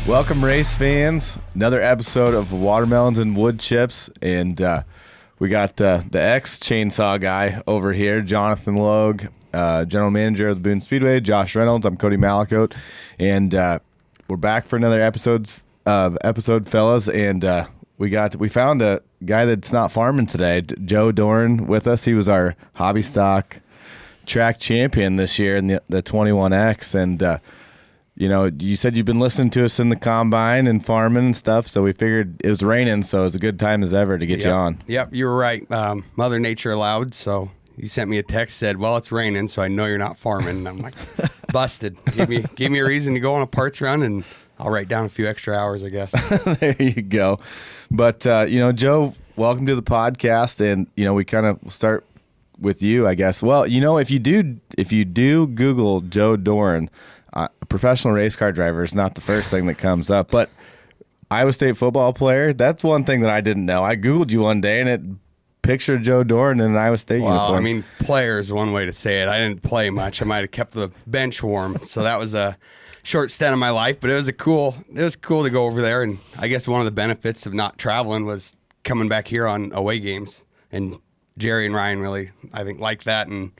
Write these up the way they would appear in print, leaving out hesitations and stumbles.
Welcome, race fans. Another episode of Watermelons and Woodchips, and we got the ex-chainsaw guy over here, Jonathan Logue, general manager of the Boone Speedway, Josh Reynolds. I'm Cody Malakote, and we're back for another episode, fellas. And we found a guy that's not farming today, Joe Doran, with us. He was our hobby stock track champion this year in the 21X, and you said you've been listening to us in the combine and farming and stuff, so we figured it was raining, so it's a good time as ever to get you on. Yep, you were right. Mother Nature allowed, so he sent me a text, said, well, it's raining, so I know you're not farming. And I'm like, busted. Give me a reason to go on a parts run, and I'll write down a few extra hours, I guess. There you go. But, Joe, welcome to the podcast, and, we kind of start with you, I guess. Well, if you do Google Joe Doran, a professional race car driver is not the first thing that comes up, but Iowa State football player, that's one thing that I didn't know. I Googled you one day and it pictured Joe Doran in an Iowa State uniform. I mean, player is one way to say it. I didn't play much. I might have kept the bench warm. So that was a short stint of my life, but it was cool to go over there. And I guess one of the benefits of not traveling was coming back here on away games. And Jerry and Ryan really, I think, liked that and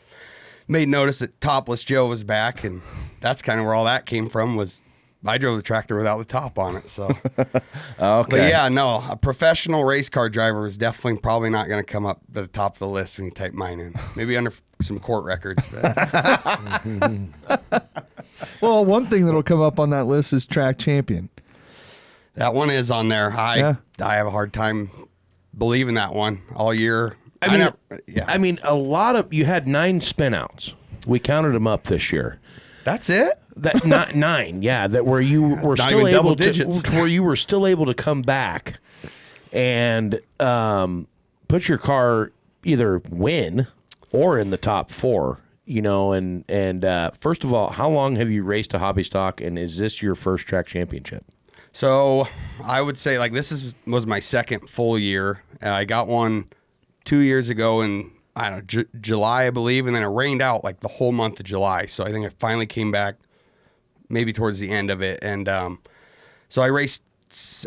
made notice that Topless Joe was back, and that's kind of where all that came from. Was I drove the tractor without the top on it, so okay. But yeah, no, a professional race car driver is definitely probably not going to come up at the top of the list when you type mine in. Maybe under some court records. But. Well, one thing that'll come up on that list is track champion. That one is on there. I have a hard time believing that one all year. I mean, a lot of you had 9 spinouts. We counted them up this year. That's it. That not 9, yeah. That where you were still able to come back and put your car either win or in the top 4. And first of all, how long have you raced a hobby stock, and is this your first track championship? So I would say was my second full year. I got one 2 years ago in, July, I believe, and then it rained out like the whole month of July. So I think I finally came back maybe towards the end of it. And so I raced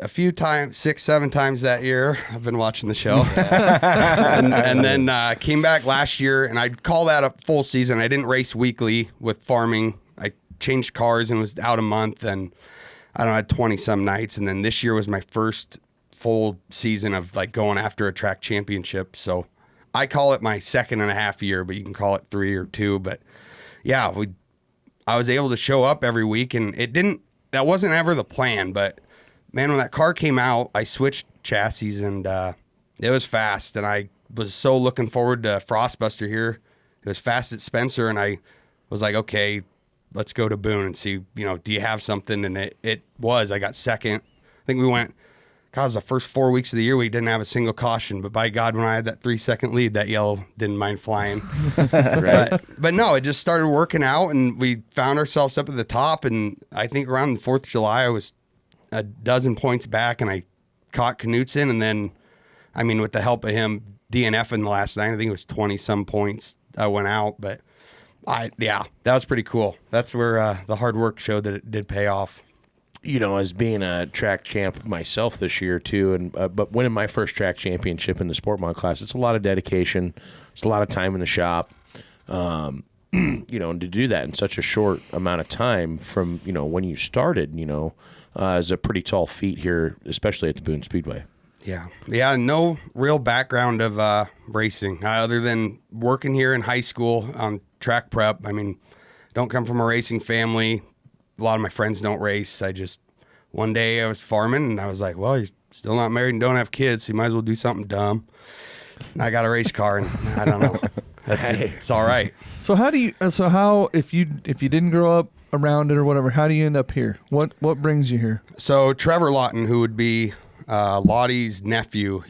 a few times, 6-7 times that year. I've been watching the show. and then came back last year, and I'd call that a full season. I didn't race weekly with farming. I changed cars and was out a month, and I had 20-some nights. And then this year was my first full season of like going after a track championship. So I call it my 2.5 year, but you can call it 3 or 2. But yeah, I was able to show up every week, and that wasn't ever the plan. But man, when that car came out, I switched chassis, and it was fast. And I was so looking forward to Frostbuster here. It was fast at Spencer, and I was like, okay, let's go to Boone and see, do you have something? And it was. I got second. I think we went. God, it was the first 4 weeks of the year we didn't have a single caution, but by God, when I had that 3-second lead, that yellow didn't mind flying. Right. But no, it just started working out, and we found ourselves up at the top. And I think around the 4th of July, I was a dozen points back, and I caught Knutson, and then, with the help of him DNFing the last night, I think it was 20-some points I went out. But that was pretty cool. That's where the hard work showed that it did pay off. As being a track champ myself this year too, and but winning my first track championship in the sport mod class, it's a lot of dedication, it's a lot of time in the shop, and to do that in such a short amount of time from when you started, is a pretty tall feat here, especially at the Boone Speedway. Yeah, no real background of racing other than working here in high school on track prep. Don't come from a racing family. A lot of my friends don't race. One day I was farming, and I was like, well, you're still not married and don't have kids, so you might as well do something dumb. And I got a race car, and I don't know. It's all right. So if you didn't grow up around it or whatever, how do you end up here? What brings you here? So Trevor Lawton, who would be Lottie's nephew,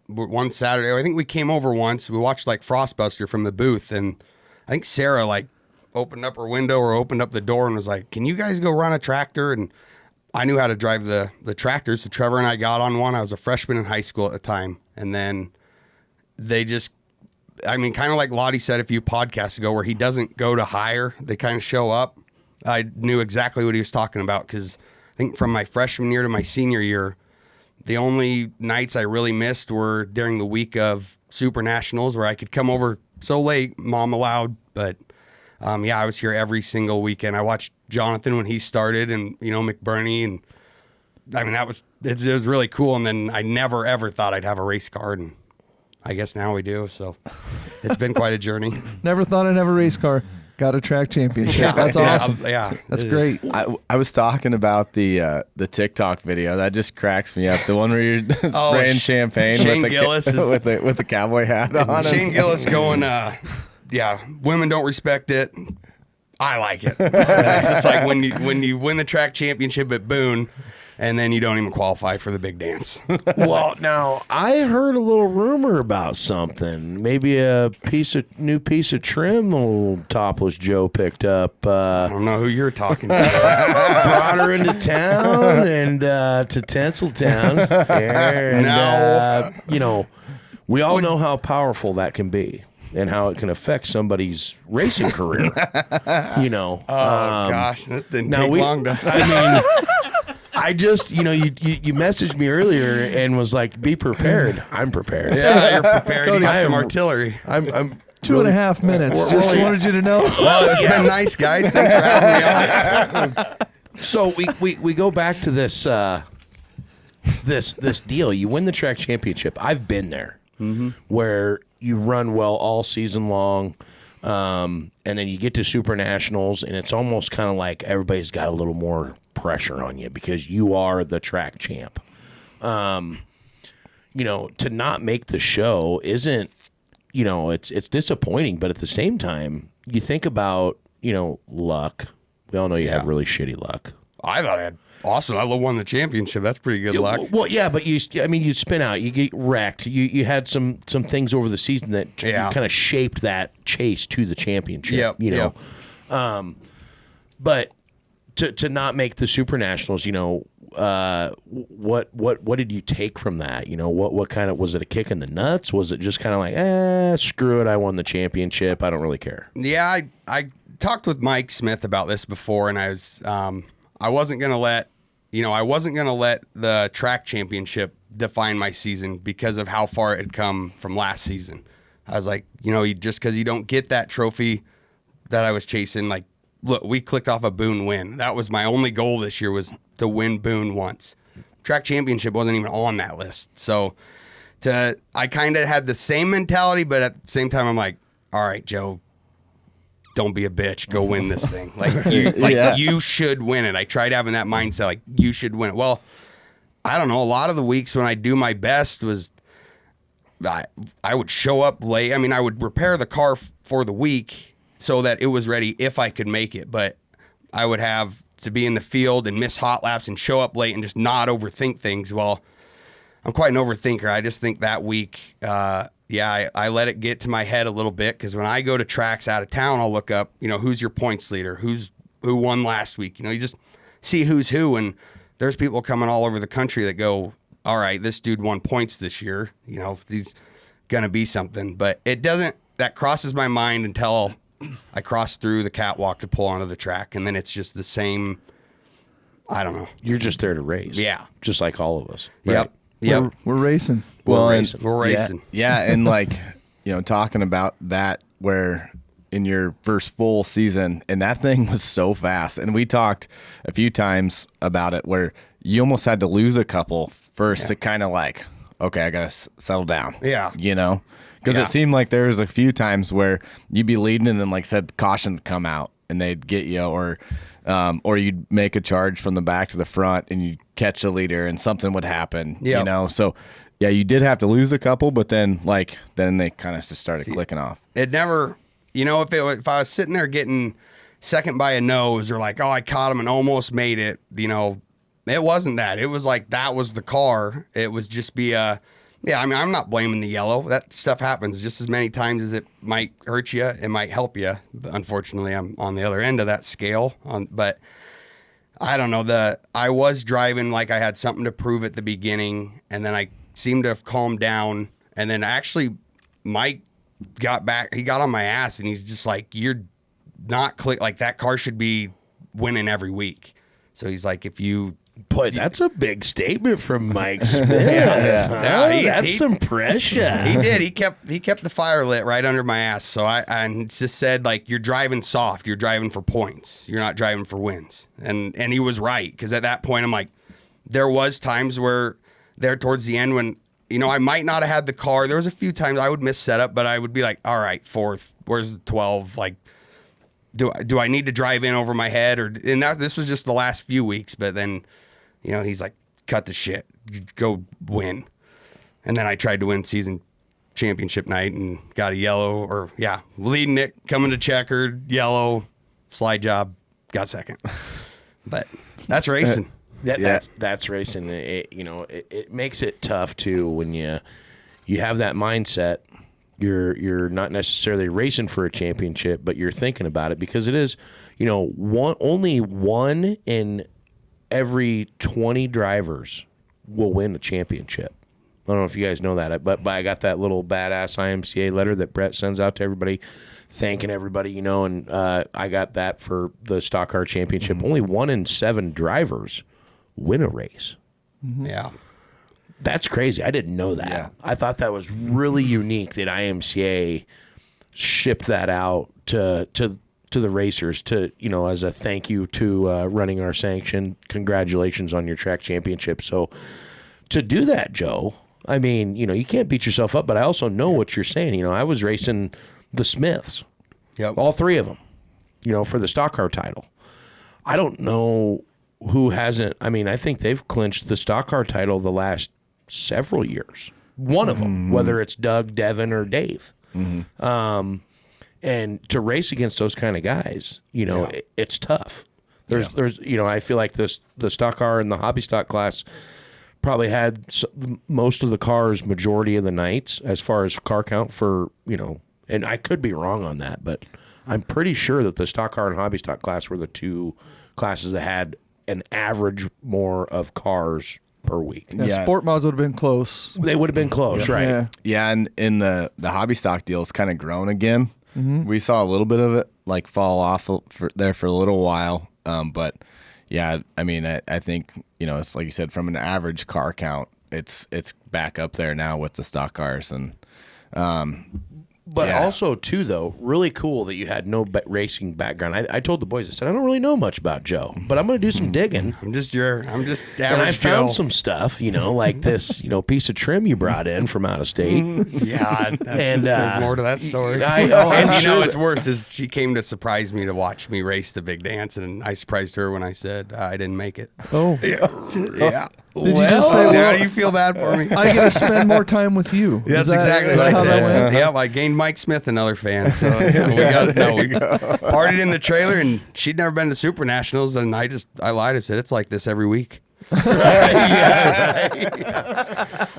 one Saturday, I think we came over once. We watched like Frostbuster from the booth, and I think Sarah opened up her window or opened up the door and was like, can you guys go run a tractor? And I knew how to drive the tractor, so Trevor and I got on one. I was a freshman in high school at the time. And then they just, kind of like Lottie said a few podcasts ago, where he doesn't go to hire, they kind of show up. I knew exactly what he was talking about, because I think from my freshman year to my senior year, the only nights I really missed were during the week of Super Nationals, where I could come over so late, mom allowed. But I was here every single weekend. I watched Jonathan when he started, and McBurney, and I mean it was really cool. And then I never ever thought I'd have a race car, and I guess now we do. So it's been quite a journey. Never thought I'd have a race car. Got a track championship. That's awesome. Yeah, That's great. I was talking about the TikTok video that just cracks me up. The one where you're spraying champagne Shane with Gillis with the cowboy hat on. Shane Gillis going, women don't respect it. I like it. It's just like when you win the track championship at Boone, and then you don't even qualify for the big dance. Well, now I heard a little rumor about something. Maybe a new piece of trim old Topless Joe picked up. I don't know who you're talking to. Brought her into town and to Tinseltown. And, we all know how powerful that can be and how it can affect somebody's racing career. Gosh, that didn't take long to. I mean, I just, you messaged me earlier and was like, be prepared. I'm prepared. Yeah, you're prepared. You got some artillery. I'm 2.5 minutes. Just wanted you to know. Well, it's been nice, guys. Thanks for having me on. So we go back to this this deal. You win the track championship. I've been there, where you run well all season long, and then you get to Super Nationals, and it's almost kind of like everybody's got a little more pressure on you because you are the track champ. To not make the show isn't, it's disappointing, but at the same time, you think about, luck. We all know you have really shitty luck. I thought I had awesome. I won the championship. That's pretty good luck. Well, yeah, but you spin out, you get wrecked. You had some things over the season that kind of shaped that chase to the championship. Yep. But to not make the Super Nationals, what did you take from that? What kind of, was it a kick in the nuts? Was it just kind of like, screw it, I won the championship, I don't really care? Yeah, I talked with Mike Smith about this before, and I wasn't gonna let the track championship define my season because of how far it had come from last season. I was like, just because you don't get that trophy that I was chasing, like, look, we clicked off a Boone win. That was my only goal this year, was to win Boone once. Track championship wasn't even on that list. So I kind of had the same mentality, but at the same time, I'm like, all right, Joe, don't be a bitch. Go win this thing. You should win it. I tried having that mindset, like, you should win it. Well, I don't know. A lot of the weeks when I do my best was I would show up late. I mean, I would repair the car for the week so that it was ready if I could make it. But I would have to be in the field and miss hot laps and show up late and just not overthink things. Well, I'm quite an overthinker. I just think that week, I let it get to my head a little bit, because when I go to tracks out of town, I'll look up, who's your points leader, who won last week. You just see who's who, and there's people coming all over the country that go, all right, this dude won points this year. He's gonna be something. But it doesn't. That crosses my mind until I cross through the catwalk to pull onto the track, and then it's just the same. I don't know. You're just there to race. Yeah, just like all of us. Right? Yep. We're racing. We're racing. Yeah, and talking about that, where in your first full season, and that thing was so fast. And we talked a few times about it, where you almost had to lose a couple first to kind of like, okay, I gotta settle down. Yeah, because it seemed like there was a few times where you'd be leading, and then, like said, caution would come out and they'd get you, or you'd make a charge from the back to the front and you'd catch the leader and something would happen. So yeah, you did have to lose a couple, but then they kind of just started clicking off. It never, if I was sitting there getting second by a nose, or like, oh, I caught him and almost made it, it wasn't that. It was like, that was the car. It was just I'm not blaming the yellow. That stuff happens just as many times as it might hurt you, it might help you. But unfortunately, I'm on the other end of that scale. But I don't know. I was driving like I had something to prove at the beginning, and then I seemed to have calmed down. And then actually, Mike got back. He got on my ass, and he's just like, "You're not like that car should be winning every week." So he's like, if you Boy, that's a big statement from Mike Smith. That's some pressure. He did. He kept the fire lit right under my ass. So and just said, like, you're driving soft. You're driving for points. You're not driving for wins. And he was right, because at that point I'm like, there was times where there towards the end when, you know, I might not have had the car. There was a few times I would miss setup, but I would be like, all right, fourth, where's the 12? Like, do I need to drive in over my head? This was just the last few weeks, but then, you know, he's like, cut the shit, go win. And then I tried to win season championship night and got a yellow, leading it, coming to checkered, yellow, slide job, got second. But that's racing. That's racing. It makes it tough too when you have that mindset. You're not necessarily racing for a championship, but you're thinking about it, because it is, only one in every 20 drivers will win a championship. I don't know if you guys know that, but I got that little badass IMCA letter that Brett sends out to everybody, thanking everybody, and I got that for the stock car championship. Mm-hmm. Only 1 in 7 drivers win a race. Mm-hmm. Yeah. That's crazy. I didn't know that. Yeah. I thought that was really unique that IMCA shipped that out to the racers as a thank you to running our sanction. Congratulations on your track championship. So to do that, Joe, I mean, you can't beat yourself up, but I also know what you're saying. I was racing the Smiths. Yep. All 3 of them, for the stock car title. I don't know who hasn't. I mean, I think they've clinched the stock car title the last several years. One of them, whether it's Doug, Devin, or Dave. Mm-hmm. And to race against those kind of guys, it's tough. There's, I feel like the stock car and the hobby stock class probably had most of the cars majority of the nights as far as car count for, and I could be wrong on that, but I'm pretty sure that the stock car and hobby stock class were the 2 classes that had an average more of cars per week. Yeah, sport mods would have been close. They would have been close, right? Yeah, and in the hobby stock deal, it's kind of grown again. Mm-hmm. We saw a little bit of it fall off for a little while, but yeah, I mean, I think it's like you said, from an average car count, it's back up there now with the stock cars, and but also too, though, really cool that you had no racing background. I told the boys, I said, I don't really know much about Joe, but I'm going to do some digging. I'm just average and I found Joe. some stuff, like this, piece of trim you brought in from out of state. Yeah, there's more to that story. It's worse is she came to surprise me to watch me race the big dance, and I surprised her when I said I didn't make it. Oh, yeah. Did you just say, now do you feel bad for me? I get to spend more time with you? That's exactly what I said. Yep, I gained Mike Smith another fan. So we partied in the trailer, and she'd never been to Super Nationals, and I lied. I said it's like this every week.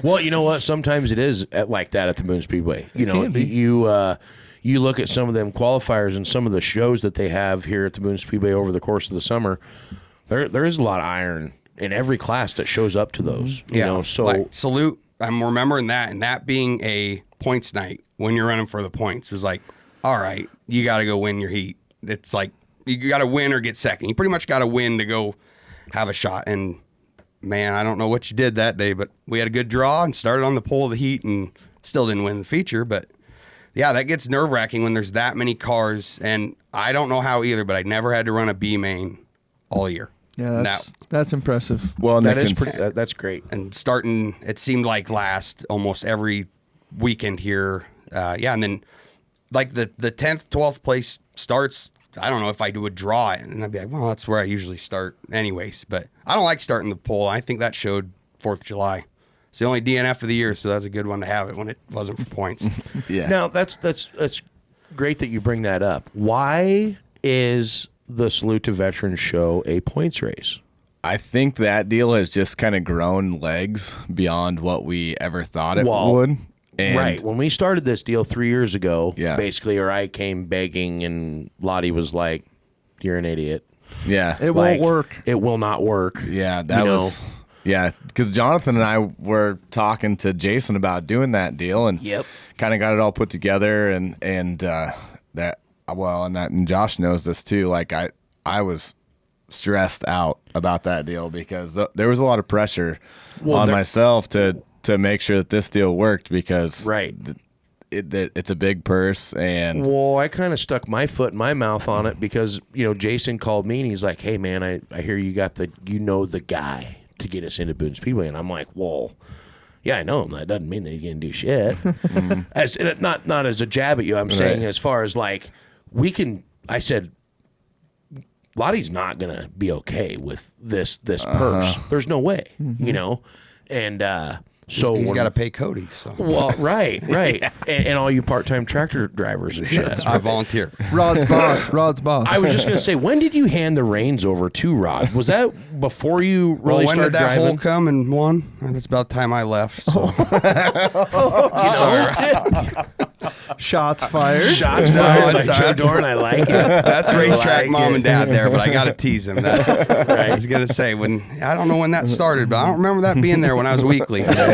Well, you know what? Sometimes it is like that at the Boone Speedway. You look at some of them qualifiers and some of the shows that they have here at the Boone Speedway over the course of the summer. There is a lot of iron in every class that shows up to those. So like, salute. I'm remembering that, and that being a points night when you're running for the points was like, all right, you got to go win your heat. It's like you got to win or get second. You pretty much got to win to go have a shot. And man, I don't know what you did that day, but we had a good draw and started on the pole of the heat and still didn't win the feature. But yeah, that gets nerve wracking when there's that many cars. And I don't know how either, but I never had to run a B main all year. Yeah, that's impressive. Well, and that's great. And starting, it seemed like last almost every weekend here. And then like the 10th, 12th place starts, I don't know if I would draw it. And I'd be like, well, that's where I usually start anyways. But I don't like starting the pole. I think that showed 4th of July. It's the only DNF of the year, so that's a good one to have it when it wasn't for points. Yeah. Now, that's great that you bring that up. Why is the Salute to Veterans show a points race? I think that deal has just kind of grown legs beyond what we ever thought it would. And right. When we started this deal 3 years ago, Yeah. basically, or I came begging, and Lottie was like, "You're an idiot. Yeah. It won't work. It will not work." Yeah, that was... Yeah, because Jonathan and I were talking to Jason about doing that deal, and kind of got it all put together, and Josh knows this too. Like I was stressed out about that deal because there was a lot of pressure on there- myself to make sure that this deal worked because Right. it's a big purse and Well, I kind of stuck my foot in my mouth on it because, Jason called me and he's like, hey, man, I hear you got the guy to get us into Boone Speedway. And I'm like, well, yeah, I know him. That doesn't mean that he's going to do shit. As not as a jab at you. I'm saying as far as like, I said, Lottie's not going to be okay with this purse. There's no way, and so He's got to pay Cody. So well, right. And all you part-time tractor drivers and shit. I volunteer. Rod's boss. I was just going to say, when did you hand the reins over to Rod? Was that before you really When started did that driving? hole come and won? That's about the time I left. So. Shots fired. Shots fired by Joe Doran. I like it. That's racetrack like mom it. and dad there, but I got to tease him. I was going to say, I don't know when that started, but I don't remember that being there when I was weekly. But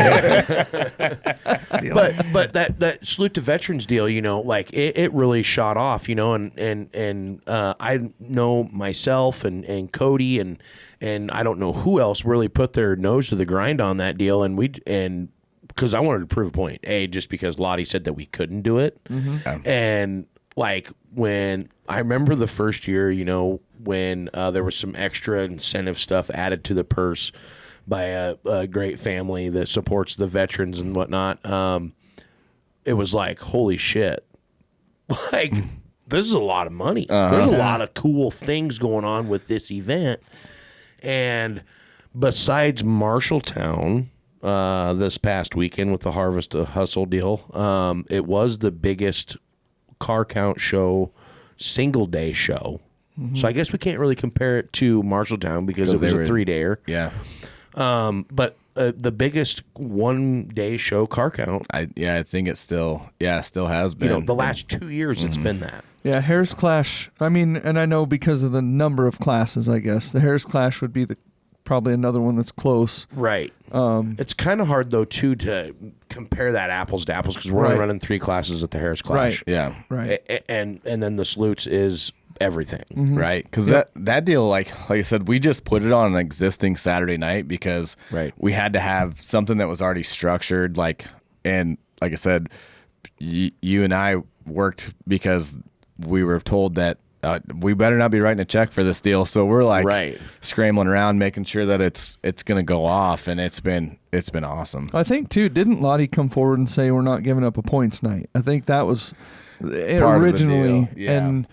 that salute to veterans deal, it really shot off, and I know myself and Cody and I don't know who else really put their nose to the grind on that deal, and because I wanted to prove a point, just because Lottie said that we couldn't do it, and like when I remember the first year, when there was some extra incentive stuff added to the purse by a great family that supports the veterans and whatnot. It was like, holy shit. Like, this is a lot of money. There's a lot of cool things going on with this event. And besides Marshalltown, this past weekend with the Harvest Hustle deal, it was the biggest car count show, single day show. So I guess we can't really compare it to Marshalltown because it was a 3-dayer. yeah. But the biggest 1-day show car count. I think it still has been. The last 2 years it's been that. Yeah, Harris Clash. I mean, and I know because of the number of classes, I guess the Harris Clash would be probably another one that's close. Right. It's kind of hard though too to compare that apples to apples because we're only running 3 classes at the Harris Clash. Right. Yeah. Right. And then the salutes is everything. Right, because that deal, like I said, we just put it on an existing Saturday night because we had to have something that was already structured. And like I said, you and I worked because we were told that we better not be writing a check for this deal. So we're scrambling around, making sure that it's going to go off, and it's been awesome. I think too. Didn't Lottie come forward and say we're not giving up a points night? I think that was originally, of the deal. Yeah. and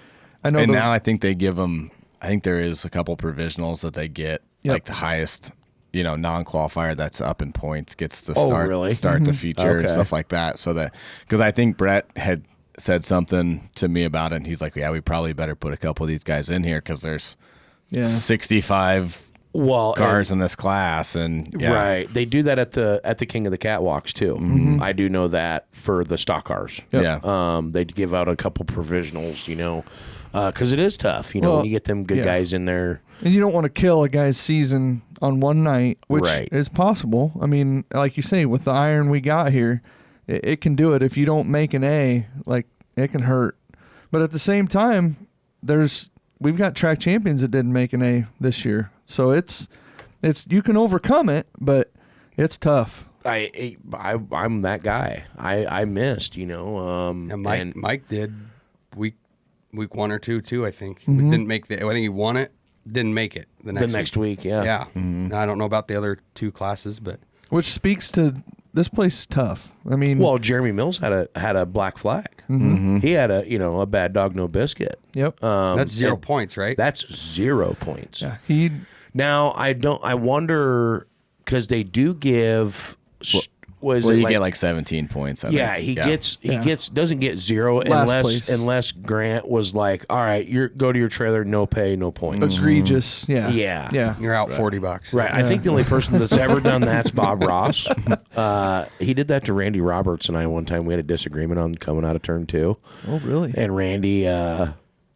I know. And now I think they give them. I think there is a couple provisionals that they get, like the highest, non-qualifier that's up in points gets to start the feature and stuff like that. So that because I think Brett had said something to me about it, and he's like, "Yeah, we probably better put a couple of these guys in here because there's 65 cars in this class." And right, they do that at the King of the Catwalks too. I do know that for the stock cars. They give out a couple provisionals, because it is tough, when you get them good guys in there. And you don't want to kill a guy's season on one night, which is possible. I mean, like you say, with the iron we got here, it can do it. If you don't make an A, like, it can hurt. But at the same time, we've got track champions that didn't make an A this year. So it's you can overcome it, but it's tough. I'm that guy. I missed, And Mike did week 1 or 2 too. I think he didn't make I think he won it. Didn't make it the next week. Yeah. Yeah. I don't know about the other 2 classes, but which speaks to this place is tough. I mean, well, Jeremy Mills had a black flag. He had a bad dog no biscuit. Yep. That's 0 points, right? That's 0 points. Yeah. Now I wonder because they do give. You get like 17 points. I think. He doesn't get 0 unless Grant was like, all right, go to your trailer, no pay, no points. Egregious. Yeah. You're out $40. Right. I think the only person that's ever done that's Bob Ross. He did that to Randy Roberts and I one time. We had a disagreement on coming out of turn 2. Oh, really? And Randy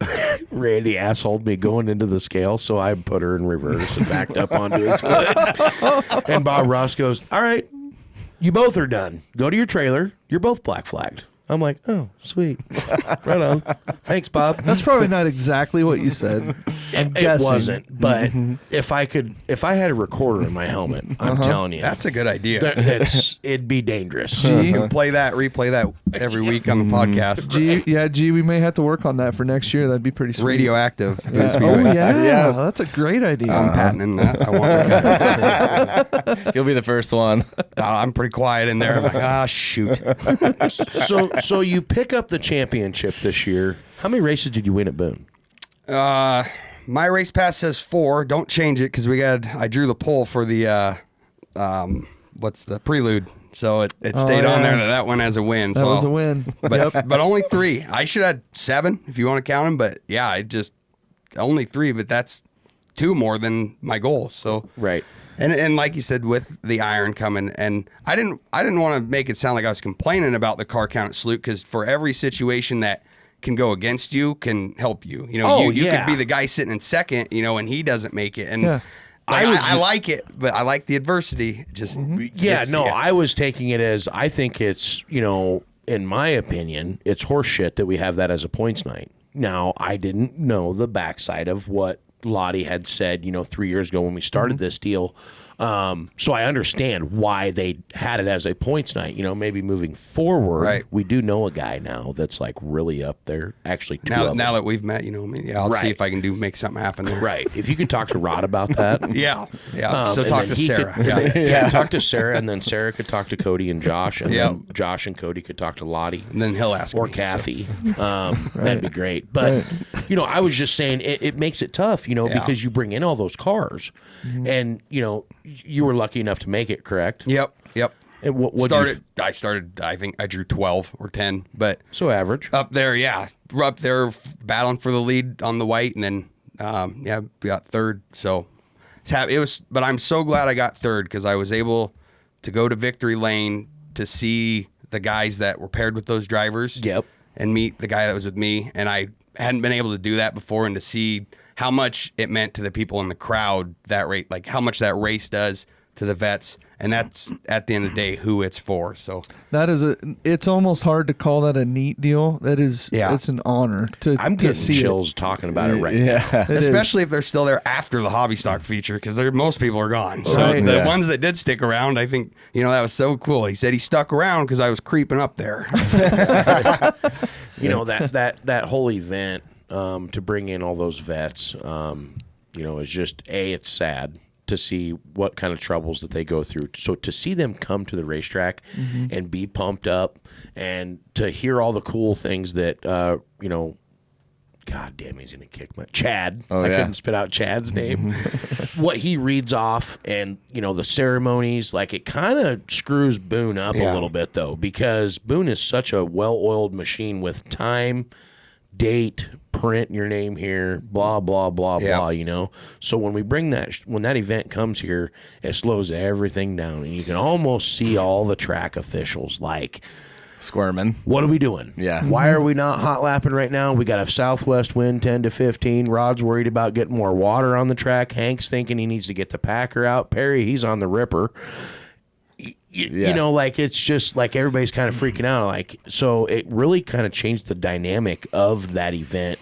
assholed me going into the scale, so I put her in reverse and backed up onto his hood. And Bob Ross goes, all right, you both are done. Go to your trailer. You're both black flagged. I'm like, oh, sweet. Right on. Thanks, Bob. That's probably not exactly what you said. It wasn't, but if I had a recorder in my helmet, I'm telling you, That's a good idea. it'd be dangerous. You can replay that every week on the podcast. G, we may have to work on that for next year. That'd be pretty sweet. Radioactive. Yeah. Oh yeah, that's a great idea. I'm patenting that. I want that. You'll be the first one. I'm pretty quiet in there. I'm like, shoot. So you pick up the championship this year. How many races did you win at Boone? My race pass says 4. Don't change it because I drew the poll for the what's the prelude. So it stayed on there that one as a win. That was a win. But only 3. I should have 7 if you want to count them. But yeah, I just only 3. But that's 2 more than my goal. So right. And like you said, with the iron coming, and I didn't want to make it sound like I was complaining about the car count at Sloot, because for every situation that can go against you can help you. You know, you could be the guy sitting in second, and he doesn't make it. And I like it, but I like the adversity. I was taking it as, I think it's, in my opinion, it's horse shit that we have that as a points night. Now, I didn't know the backside of what Lottie had said, 3 years ago when we started this deal. So I understand why they had it as a points night. Maybe moving forward, right. We do know a guy now that's like really up there. Actually, now that we've met, I'll see if I can make something happen there. Right. If you could talk to Rod about that. Yeah. So talk to Sarah. Talk to Sarah, and then Sarah could talk to Cody and Josh, and then Josh and Cody could talk to Lottie, and then he'll ask or me, Kathy. That'd be great. But I was just saying it makes it tough, because you bring in all those cars, and you were lucky enough to make it, correct? Yep. And what I started. I think I drew 12 or 10, but so average up there. Yeah, we're up there battling for the lead on the white, and then we got third. So it was. But I'm so glad I got third, because I was able to go to victory lane to see the guys that were paired with those drivers. Yep. And meet the guy that was with me, and I hadn't been able to do that before, and to see how much it meant to the people in the crowd, that rate, like how much that race does to the vets. And that's, at the end of the day, who it's for. So it's almost hard to call that a neat deal. That is, it's an honor I'm to getting see chills talking about it right now. Especially if they're still there after the hobby stock feature, because most people are gone. So the ones that did stick around, I think, that was so cool. He said he stuck around because I was creeping up there. That whole event, to bring in all those vets, is just, it's sad to see what kind of troubles that they go through. So to see them come to the racetrack and be pumped up, and to hear all the cool things that, God damn, he's going to kick my Chad. I couldn't spit out Chad's name. What he reads off, and, the ceremonies, like, it kind of screws Boone up a little bit, though, because Boone is such a well-oiled machine with time, date, print your name here, blah, blah, blah, blah, So when we when that event comes here, it slows everything down, and you can almost see all the track officials like squirming. What are we doing? Yeah. Why are we not hot lapping right now? We got a southwest wind 10 to 15. Rod's worried about getting more water on the track. Hank's thinking he needs to get the packer out. Perry, he's on the ripper. It's just like everybody's kind of freaking out. So it really kind of changed the dynamic of that event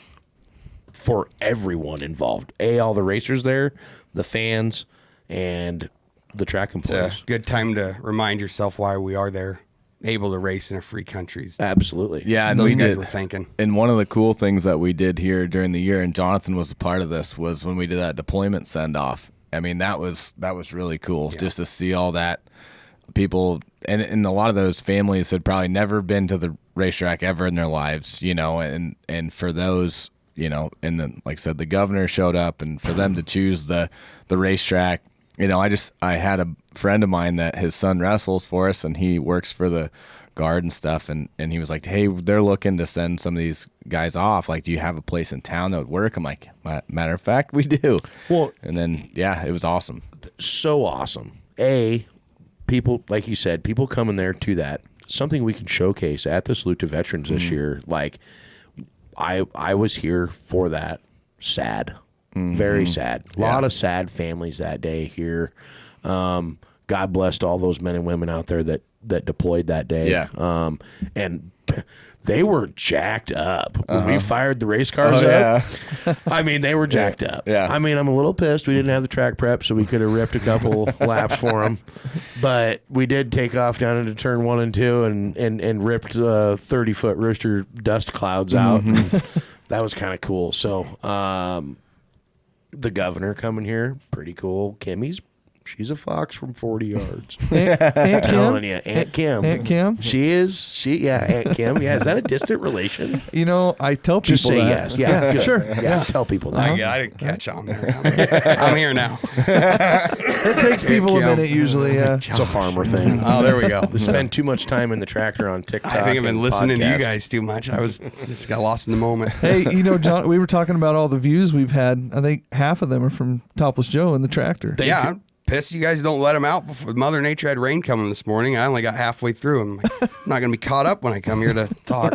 for everyone involved. All the racers there, the fans, and the track employees. It's a good time to remind yourself why we are there, able to race in a free country. Absolutely. Yeah, and those guys were thinking. And one of the cool things that we did here during the year, and Jonathan was a part of this, was when we did that deployment send-off. I mean, that was really cool, just to see all that. People, and a lot of those families had probably never been to the racetrack ever in their lives, and for those, and then, like I said, the governor showed up, and for them to choose the racetrack, I had a friend of mine that his son wrestles for us, and he works for the guard and stuff, and he was like, hey, they're looking to send some of these guys off. Like, do you have a place in town that would work? I'm like, matter of fact, we do. Well, and then, it was awesome. So awesome. People, like you said, people coming there to that, something we can showcase at the Salute to Veterans this year. Like, I was here for that. Sad. Very sad. A lot of sad families that day here. God blessed all those men and women out there that deployed that day. Yeah. And they were jacked up when we fired the race cars up. I mean, they were jacked up. Yeah. I mean, I'm a little pissed we didn't have the track prep, so we could have ripped a couple laps for them. But we did take off down into turn 1 and 2 and ripped 30-foot rooster dust clouds out. That was kind of cool. So the governor coming here, pretty cool. She's a fox from 40 yards. Aunt Telling Kim? you, Aunt Kim. Aunt Kim? She is. Aunt Kim. Yeah, is that a distant relation? You know, I tell people Just say that. yes. Yeah, good. sure. Yeah, tell people that. I didn't catch on there. I'm here now. It takes people a minute usually. Yeah. It's a farmer thing. Oh, there we go. They spend too much time in the tractor on TikTok. I think I've been and listening to you podcasts. guys too much. I just got lost in the moment. Hey, you know, John, we were talking about all the views we've had. I think half of them are from Topless Joe and the tractor. Yeah, I'm pissed you guys don't let them out before Mother Nature had rain coming this morning. I only got halfway through. I'm like, I'm not going to be caught up when I come here to talk.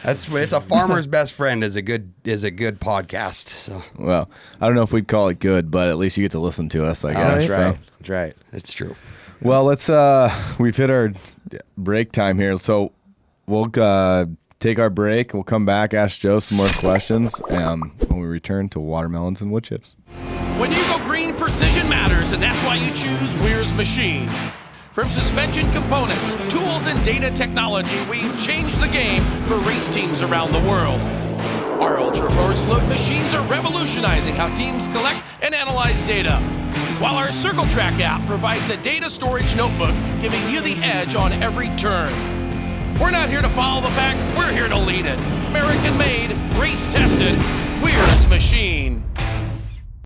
It's a farmer's best friend is a good podcast. So Well, I don't know if we'd call it good, but at least you get to listen to us, I guess. That's So- right. That's right. it's true. Well, let's we've hit our break time here, so we'll take our break. We'll come back, ask Joe some more questions when we return to Watermelons and Wood Chips. When you go green, precision matters, and that's why you choose Weir's Machine. From suspension components, tools, and data technology, we've changed the game for race teams around the world. Our ultra-force load machines are revolutionizing how teams collect and analyze data, while our Circle Track app provides a data storage notebook, giving you the edge on every turn. We're not here to follow the pack, we're here to lead it. American-made, race-tested, Weir's Machine.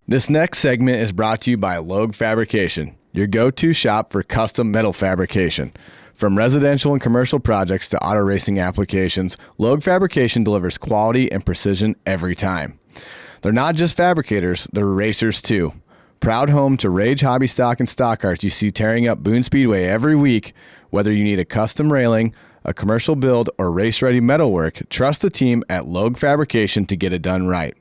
This next segment is brought to you by Logue Fabrication, your go-to shop for custom metal fabrication. From residential and commercial projects to auto racing applications, Logue Fabrication delivers quality and precision every time. They're not just fabricators, they're racers too. Proud home to Rage Hobby Stock and stock carts you see tearing up Boone Speedway every week. Whether you need a custom railing, a commercial build, or race-ready metalwork, trust the team at Logue Fabrication to get it done right.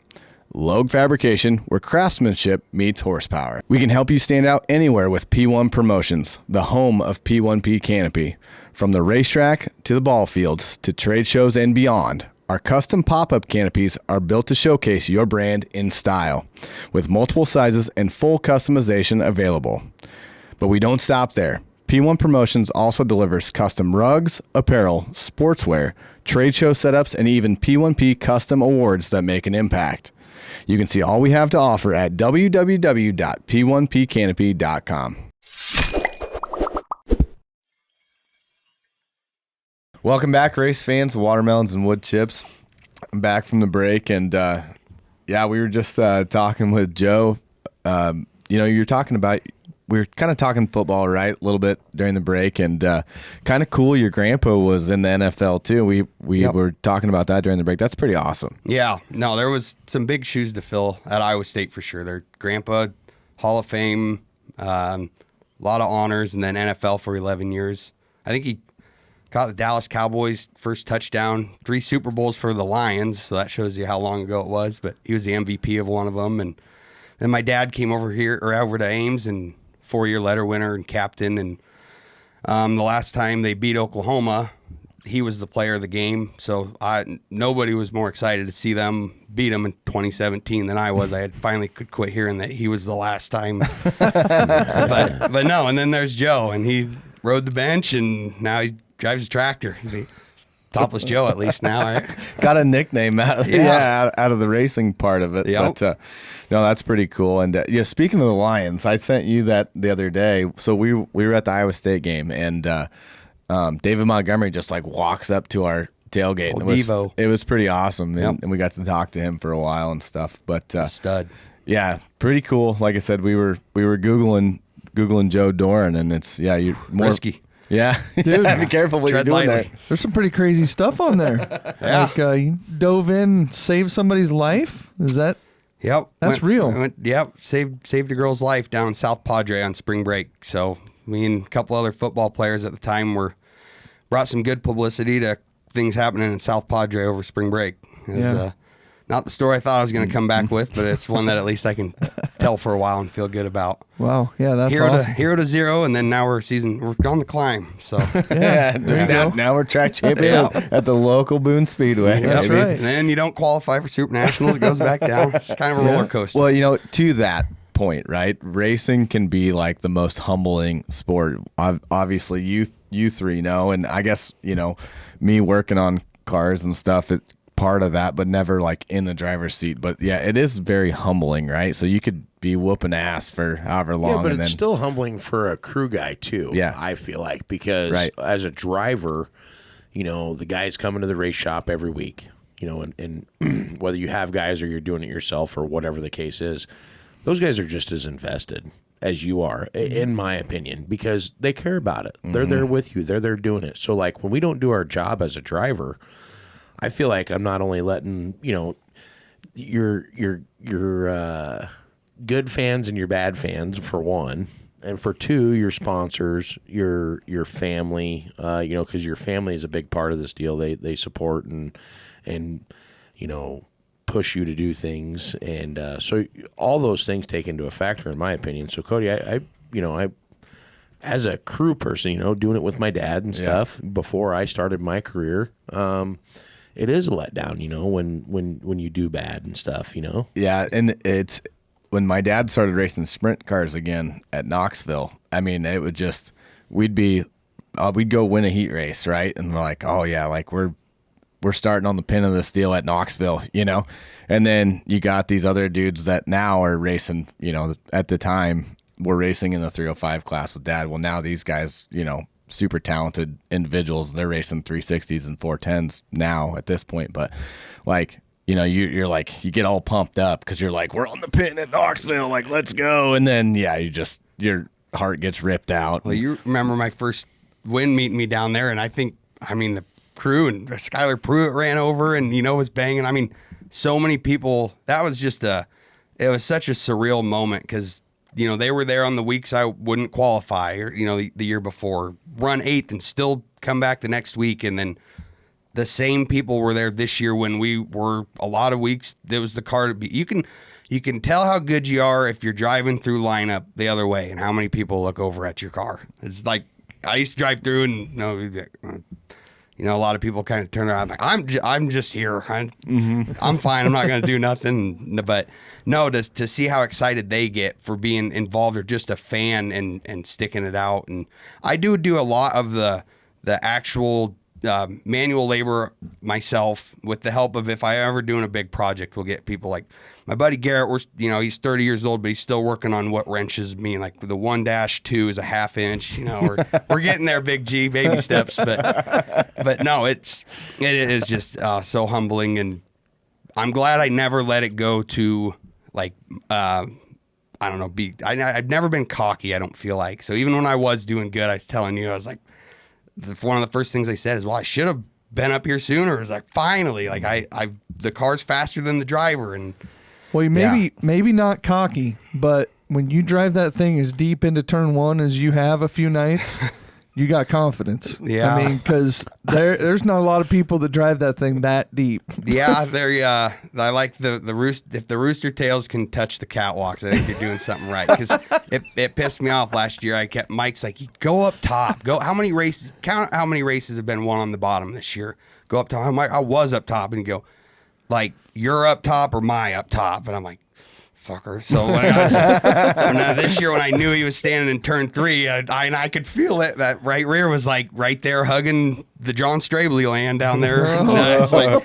Logue Fabrication, where craftsmanship meets horsepower. We can help you stand out anywhere with P1 Promotions, the home of P1P Canopy. From the racetrack to the ball fields to trade shows and beyond, our custom pop-up canopies are built to showcase your brand in style, with multiple sizes and full customization available. But we don't stop there. P1 Promotions also delivers custom rugs, apparel, sportswear, trade show setups, and even P1P custom awards that make an impact. You can see all we have to offer at www.p1pcanopy.com. Welcome back, race fans, Watermelons and Wood Chips. I'm back from the break, and we were just talking with Joe. You're talking about, we were kind of talking football, right, a little bit during the break, and kind of cool. Your grandpa was in the NFL too. We were talking about that during the break. That's pretty awesome. Yeah, no, there was some big shoes to fill at Iowa State for sure. Their grandpa, Hall of Fame, a lot of honors, and then NFL for 11 years. I think he caught the Dallas Cowboys' first touchdown, 3 Super Bowls for the Lions, so that shows you how long ago it was. But he was the MVP of one of them, and then my dad came over to Ames and 4-year letter winner and captain. And the last time they beat Oklahoma, he was the player of the game. So nobody was more excited to see them beat them in 2017 than I was. I had finally could quit hearing that he was the last time. but no, and then there's Joe, and he rode the bench, and now he drives a tractor. Topless Joe, at least now, right? Got a nickname out of the racing part of it. Yep. But no, that's pretty cool. And speaking of the Lions, I sent you that the other day. So we were at the Iowa State game, and David Montgomery just like walks up to our tailgate. And it was pretty awesome, and we got to talk to him for a while and stuff. But stud, yeah, pretty cool. Like I said, we were googling Joe Doran, and it's you're more risky. Yeah, dude, be careful what you're doing there. There's some pretty crazy stuff on there. Yeah. Like you dove in, saved somebody's life. Is that? Yep, that's real. Saved a girl's life down in South Padre on spring break. So me and a couple other football players at the time brought some good publicity to things happening in South Padre over spring break. It was, not the story I thought I was going to come back with, but it's one that at least I can tell for a while and feel good about. Wow, yeah, that's hero awesome. Hero to zero, and then now we're on the climb. So Yeah, now we're track champion at the local Boone Speedway. That's baby. right. And then you don't qualify for Super Nationals. It goes back down. It's kind of a roller coaster. Well, to that point, right? Racing can be like the most humbling sport. Obviously, you three know, and I guess me working on cars and stuff. It's part of that, but never like in the driver's seat. But yeah, it is very humbling, right? So you could be whooping ass for however long. Yeah, but and it's then, still humbling for a crew guy too. Yeah. I feel like, because Right. as a driver, the guys coming to the race shop every week, and whether you have guys or you're doing it yourself or whatever the case is, those guys are just as invested as you are, in my opinion, because they care about it. They're there with you. They're there doing it. So like when we don't do our job as a driver, I feel like I'm not only letting, your good fans and your bad fans, for one, and for two, your sponsors, your family, because your family is a big part of this deal. They support and push you to do things, and so all those things take into a factor, in my opinion. So Cody, I as a crew person, doing it with my dad and stuff before I started my career, it is a letdown, when you do bad and stuff, Yeah, and it's when my dad started racing sprint cars again at Knoxville. I mean, it would just we'd go win a heat race, right? And we're like, oh yeah, like we're starting on the pin of this deal at Knoxville, and then you got these other dudes that now are racing, at the time were racing in the 305 class with dad. Well, now these guys, super talented individuals, they're racing 360s and 410s now at this point. But like, you're like, you get all pumped up because you're like, we're on the pin at Knoxville, like, let's go. And then, your heart gets ripped out. Well, you remember my first win meeting me down there, and the crew and Skylar Pruitt ran over and was banging. I mean, so many people. That was it was such a surreal moment because they were there on the weeks I wouldn't qualify, or the year before, run 8th and still come back the next week, and then the same people were there this year when we were a lot of weeks. There was the car to be. You can tell how good you are if you're driving through lineup the other way, and how many people look over at your car. It's like I used to drive through and a lot of people kind of turn around like, I'm just here. I'm fine. I'm not going to do nothing. But no, to see how excited they get for being involved or just a fan and sticking it out. And I do a lot of the actual manual labor myself, with the help of, if I ever doing a big project, we'll get people like my buddy Garrett. He's 30 years old, but he's still working on what wrenches mean. Like the 1-2 is a 1/2 inch. We're getting there, Big G, baby steps. But no, it is just so humbling, and I'm glad I never let it go to like I don't know. I've never been cocky. I don't feel like. So even when I was doing good, I was telling you, I was like, one of the first things I said is, well, I should have been up here sooner. It's like, finally, like the car's faster than the driver. And well, maybe not cocky, but when you drive that thing as deep into turn 1 as you have a few nights, you got confidence. Yeah. I mean, because there's not a lot of people that drive that thing that deep. Yeah, I like the roost. If the rooster tails can touch the catwalks, I think you're doing something right. Because it pissed me off last year. Mike's like, go up top. Count how many races have been won on the bottom this year. Go up top. I'm like, I was up top, and you go, like, you're up top or my up top, and I'm like, fucker. So when this year, when I knew he was standing in turn 3, I could feel it. That right rear was like right there hugging the John Strabley land down there. It's like,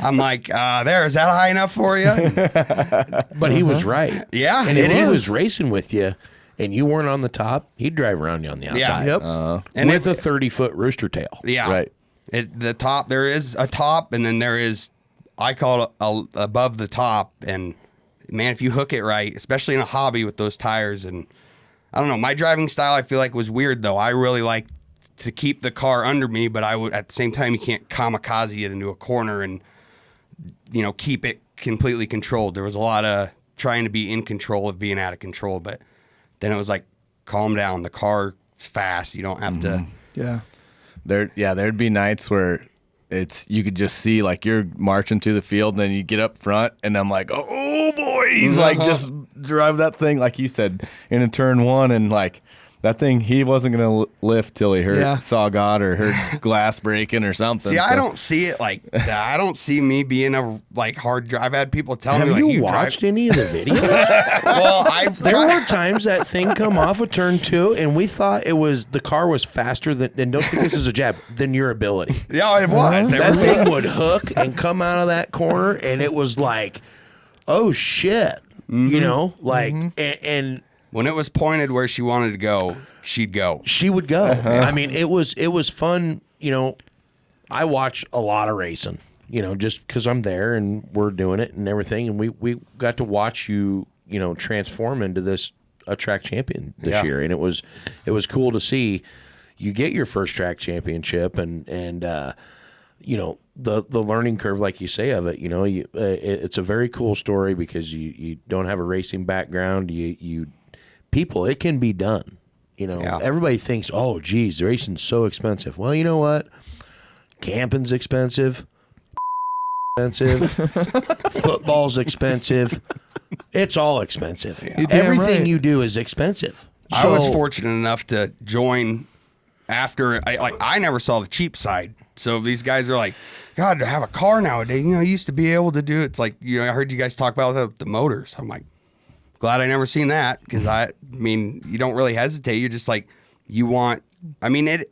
I'm like, there, is that high enough for you? But he was right. Yeah, and if he was racing with you and you weren't on the top, he'd drive around you on the outside. Yep. And with a 30-foot rooster tail. Yeah. Right. The top, there is a top, and then there is, I call it above the top. And man, if you hook it right, especially in a hobby with those tires, and I don't know, my driving style I feel like was weird though. I really like to keep the car under me, but I would, at the same time, you can't kamikaze it into a corner and keep it completely controlled. There was a lot of trying to be in control of being out of control, but then it was like, calm down. The car's fast. You don't have to. Yeah. There'd be nights where you could just see like you're marching through the field, and then you get up front, and I'm like, oh boy, he's like just drive that thing, like you said, into turn one, and like that thing, he wasn't going to lift till he saw God or heard glass breaking or something. See, I don't see it like that. I don't see me being a like hard drive. I've had people tell me, like, you watched any of the videos? Well, there were times that thing come off of turn 2, and we thought the car was faster than, and don't think this is a jab, than your ability. Yeah, it was. That thing would hook and come out of that corner, and it was like, oh shit, you know, like, and when it was pointed where she wanted to go, she'd go. She would go. I mean, it was fun. You know, I watch a lot of racing, you know, just because I'm there and we're doing it and everything. And we got to watch you, you know, transform into a track champion this year. And it was cool to see you get your first track championship and you know, the learning curve, like you say, of it, you know, it's a very cool story because you don't have a racing background. People, it can be done. You know, everybody thinks, oh, geez, racing's so expensive. Well, you know what? Camping's expensive. Football's expensive. It's all expensive. Yeah. Everything you do is expensive. I was fortunate enough to join after. I never saw the cheap side. So these guys are like, God, to have a car nowadays, you know, you used to be able to do it. It's like, you know, I heard you guys talk about the motors. I'm like, glad I never seen that because I mean, you don't really hesitate. You're just like, you want, I mean,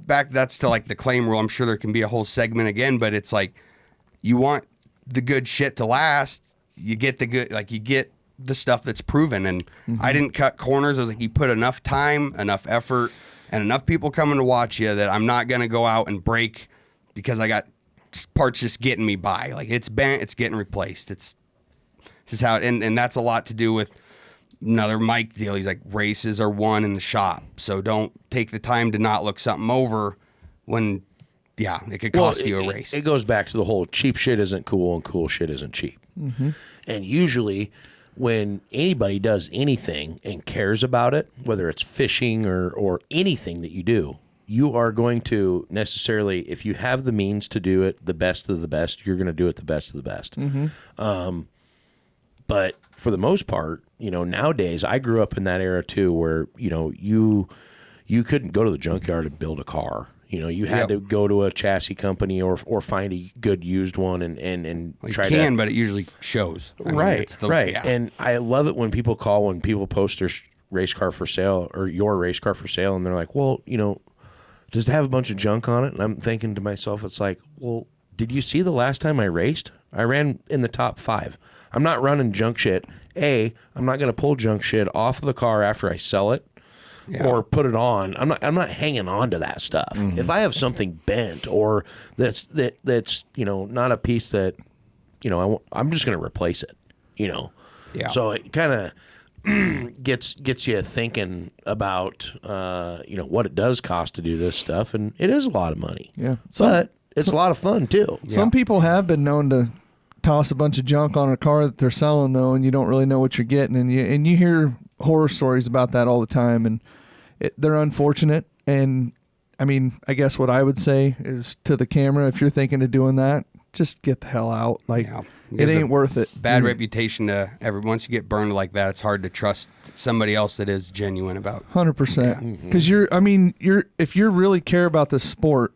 that's to like the claim rule. I'm sure there can be a whole segment again, but it's like, you want the good shit to last. You get the good, like you get the stuff that's proven. And I didn't cut corners. I was like, you put enough time, enough effort, and enough people coming to watch you that I'm not going to go out and break because I got parts just getting me by. Like it's bent, it's getting replaced. It's just how, and that's a lot to do with another Mike deal. He's like, races are won in the shop. So don't take the time to not look something over when, it could cost you a race. It goes back to the whole cheap shit isn't cool and cool shit isn't cheap. And usually when anybody does anything and cares about it, whether it's fishing or anything that you do, you are going to necessarily, if you have the means to do it the best of the best, you're going to do it the best of the best. But for the most part, you know, nowadays, I grew up in that era too, where, you know, you couldn't go to the junkyard and build a car. You know, you had to go to a chassis company or find a good used one and well, try to. But it usually shows. I mean, right. Yeah. And I love it when people post their race car for sale or your race car for sale, and they're like, well, you know, does it have a bunch of junk on it? And I'm thinking to myself, it's like, well, did you see the last time I raced? I ran in the top 5. I'm not running junk shit. I'm not going to pull junk shit off of the car after I sell it or put it on. I'm not hanging on to that stuff. If I have something bent or that's you know, not a piece that, you know, I'm just going to replace it, you know. Yeah. So it kind of gets you thinking about you know, what it does cost to do this stuff, and it is a lot of money. Yeah. But it's a lot of fun too. Some people have been known to toss a bunch of junk on a car that they're selling though, and you don't really know what you're getting, and you hear horror stories about that all the time, and they're unfortunate. And I mean, I guess what I would say is to the camera, if you're thinking of doing that, just get the hell out. Like it ain't worth it. Bad reputation to once you get burned like that, it's hard to trust somebody else that is genuine about. 100%. Because if you really care about this sport,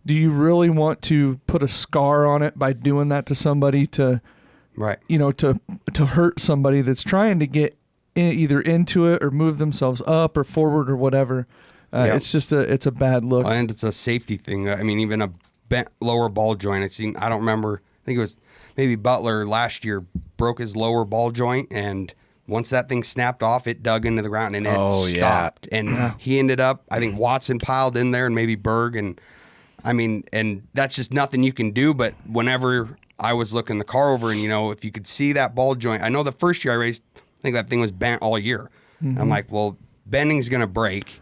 do you really want to put a scar on it by doing that to somebody to hurt somebody that's trying to get either into it or move themselves up or forward or whatever? It's just it's a bad look. And it's a safety thing. I mean, even a bent lower ball joint. I don't remember. I think it was maybe Butler last year broke his lower ball joint, and once that thing snapped off, it dug into the ground and it stopped. And he ended up, I think Watson piled in there and maybe Berg, and I mean, and that's just nothing you can do. But whenever I was looking the car over, and you know, if you could see that ball joint, I know the first year I raced, I think that thing was bent all year. I'm like, well, bending's gonna break,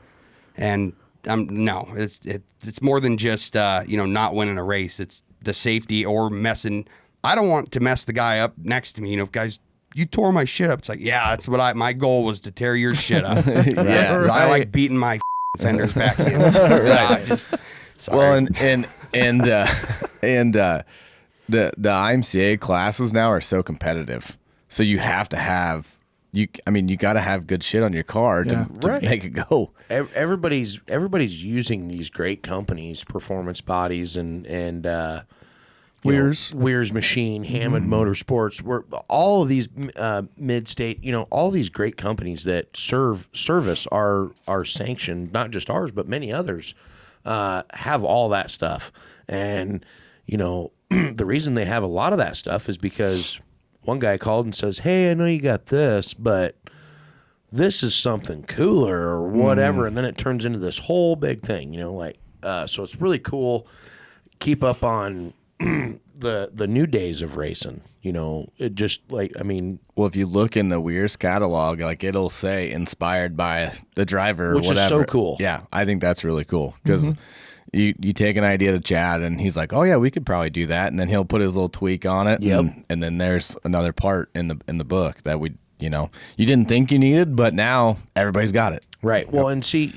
and no, it's more than just not winning a race. It's the safety or messing. I don't want to mess the guy up next to me. You know, guys, you tore my shit up. It's like, yeah, that's what my goal was, to tear your shit up. I like beating my fenders back in. Sorry. Well, and the IMCA classes now are so competitive. So you have to have you got to have good shit on your car to Right. make it go. Everybody's using these great companies, Performance Bodies and Weir's Machine, Hammond Motorsports, where all of these mid-state, all these great companies that service our sanctioned, not just ours but many others, have all that stuff. And the reason they have a lot of that stuff is because one guy called and says, "Hey, I know you got this, but this is something cooler or whatever," and then it turns into this whole big thing, so it's really cool. Keep up on the new days of racing, it just well, if you look in the Weir's catalog, like it'll say inspired by the driver, which or whatever. is so cool. Yeah, I think that's really cool because you take an idea to Chad and he's like, "Oh yeah, we could probably do that," and then he'll put his little tweak on it. Yep. And then there's another part in the book that you didn't think you needed, but now everybody's got it. Right. Well, and see,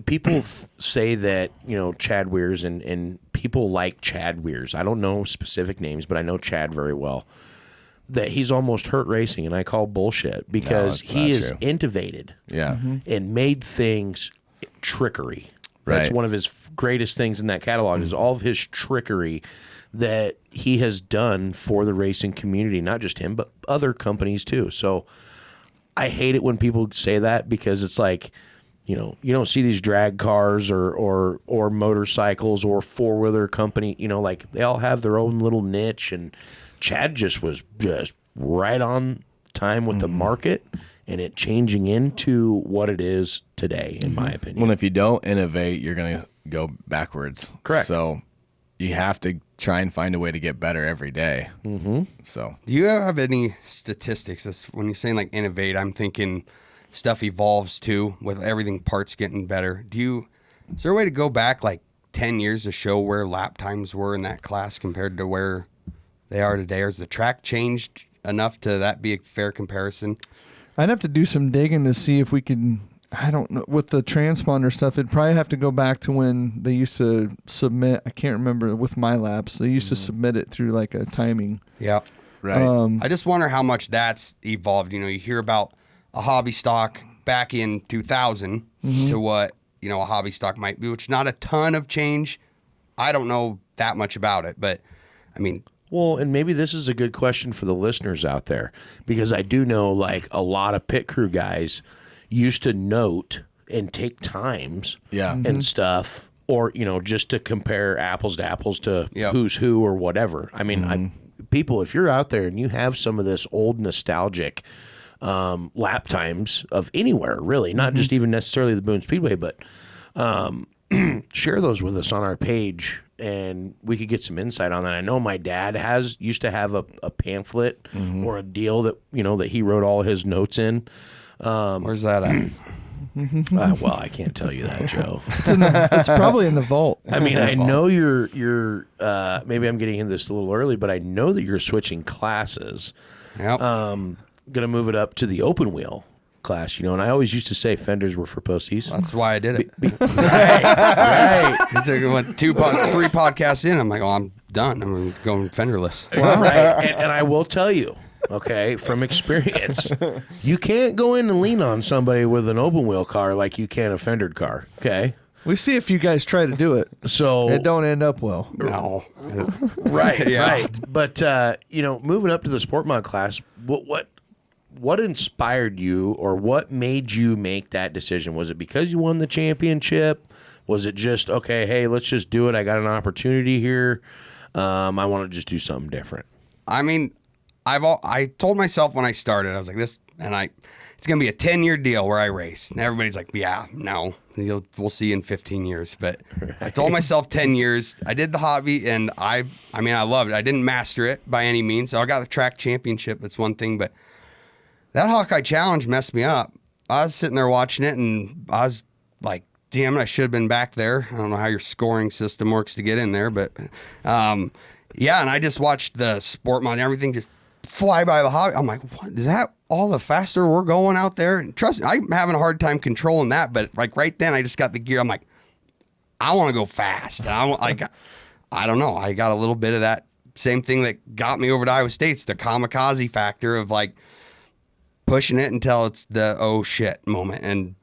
people say that, Chad Weirs and people like Chad Weirs. I don't know specific names, but I know Chad very well. That he's almost hurt racing, and I call bullshit because he is innovated. Yeah. And made things trickery. That's Right. one of his greatest things in that catalog is all of his trickery that he has done for the racing community, not just him, but other companies too. So I hate it when people say that because it's like, you don't see these drag cars or motorcycles or four-wheeler company, like they all have their own little niche, and Chad was just right on time with the market and it changing into what it is today, in my opinion. Well, if you don't innovate, you're going to go backwards. Correct. So you have to try and find a way to get better every day. Mm-hmm. So Do you have any statistics? When you're saying like innovate, I'm thinking stuff evolves too with everything, parts getting better. Is there a way to go back like 10 years to show where lap times were in that class compared to where they are today? Or has the track changed enough to that be a fair comparison? I'd have to do some digging to see if we could. I don't know, with the transponder stuff, it'd probably have to go back to when they used to submit. I can't remember with my laps. They used to submit it through like a timing. Yeah. right. I just wonder how much that's evolved. You hear about a hobby stock back in 2000 to what, a hobby stock might be, which is not a ton of change. I don't know that much about it, but I mean, well, and maybe this is a good question for the listeners out there, because I do know like a lot of pit crew guys used to note and take times and stuff, or, just to compare apples to apples to who's who or whatever. I mean, people, if you're out there and you have some of this old nostalgic lap times of anywhere, really, not just even necessarily the Boone Speedway, but share those with us on our page, and we could get some insight on that. I know my dad used to have a pamphlet or a deal that, that he wrote all his notes in. where's that at? Well, I can't tell you that, Joe. It's probably in the vault. I mean, I know you're maybe I'm getting into this a little early, but I know that you're switching classes. Yep. Gonna move it up to the open wheel class, and I always used to say fenders were for pussies. That's why I did it. Right. It went 3 podcasts in. I'm like, I'm done. I'm going fenderless. Right. And I will tell you, okay, from experience, you can't go in and lean on somebody with an open wheel car like you can a fendered car. Okay. We see if you guys try to do it. So It don't end up well. No. right, Yeah. right. But moving up to the sport mod class, what inspired you, or what made you make that decision? Was it because you won the championship? Was it just, okay, hey, let's just do it. I got an opportunity here. I want to just do something different. I mean, I told myself when I started, I was like this, and it's going to be a 10-year deal where I race. And everybody's like, yeah, no, we'll see you in 15 years. But I told myself 10 years. I did the hobby, and I loved it. I didn't master it by any means. So I got the track championship. That's one thing, but that Hawkeye Challenge messed me up. I was sitting there watching it, and I was like, damn it, I should have been back there. I don't know how your scoring system works to get in there, but yeah, and I just watched the sport mod and everything just fly by the hobby. I'm like, what is that? All the faster we're going out there? And trust me, I'm having a hard time controlling that, but like right then I just got the gear. I'm like, I want to go fast. And I don't know. I got a little bit of that same thing that got me over to Iowa State. It's the kamikaze factor of like pushing it until it's the oh shit moment. And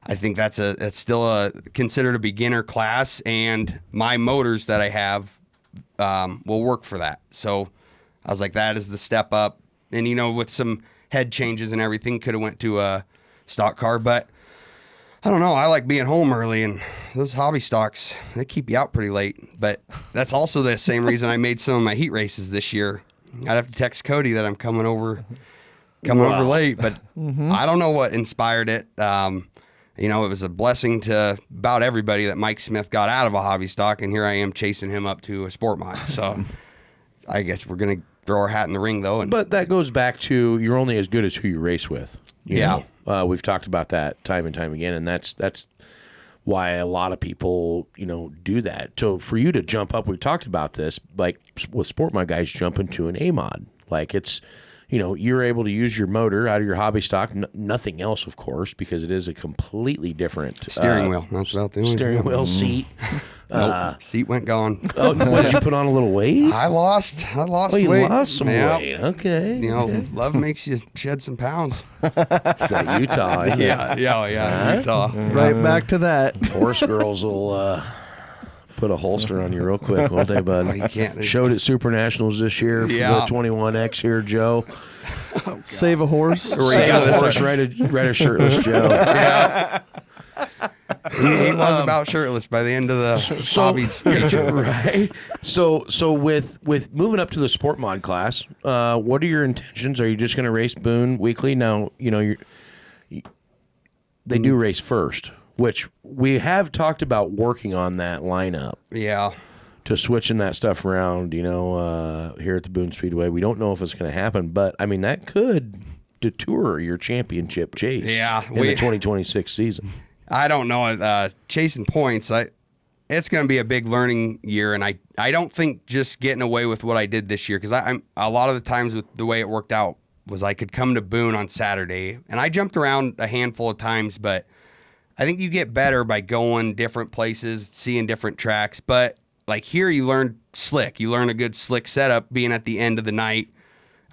I think that's still considered a beginner class, and my motors that I have will work for that. So I was like, that is the step up. And with some head changes and everything, could have went to a stock car, but I don't know. I like being home early, and those hobby stocks, they keep you out pretty late. But that's also the same reason I made some of my heat races this year. I'd have to text Cody that I'm coming over late, but I don't know what inspired it. It was a blessing to about everybody that Mike Smith got out of a hobby stock, and here I am chasing him up to a sport mod. So I guess we're going to throw our hat in the ring, though. But that goes back to you're only as good as who you race with. You know? We've talked about that time and time again, and that's why a lot of people, do that. So for you to jump up, we've talked about this, like with Sport Mod guys jumping to an A mod. Like it's, you're able to use your motor out of your hobby stock, nothing else, of course, because it is a completely different steering wheel. That's about the only steering wheel, seat. Nope, seat went gone. Oh, what, did you put on a little weight? I lost weight. You lost some weight. Okay. Love makes you shed some pounds. Is that Utah? Yeah, Utah. Right back to that. Horse girls will put a holster on you real quick, won't they, bud? Oh, you can't. Showed at Super Nationals this year for the 21X here, Joe. Save a horse. Save a horse, ride a shirtless Joe. Yeah. He was about shirtless by the end of the hobby feature. Right. So with moving up to the Sport Mod class, what are your intentions? Are you just going to race Boone weekly? Now, they do race first, which we have talked about working on that lineup. Yeah. To switching that stuff around, here at the Boone Speedway. We don't know if it's going to happen, but I mean, that could detour your championship chase in the 2026 season. I don't know. Chasing points, it's going to be a big learning year, and I don't think just getting away with what I did this year, because I'm a lot of the times with the way it worked out was I could come to Boone on Saturday, and I jumped around a handful of times, but I think you get better by going different places, seeing different tracks. But like here, you learn slick. You learn a good slick setup being at the end of the night.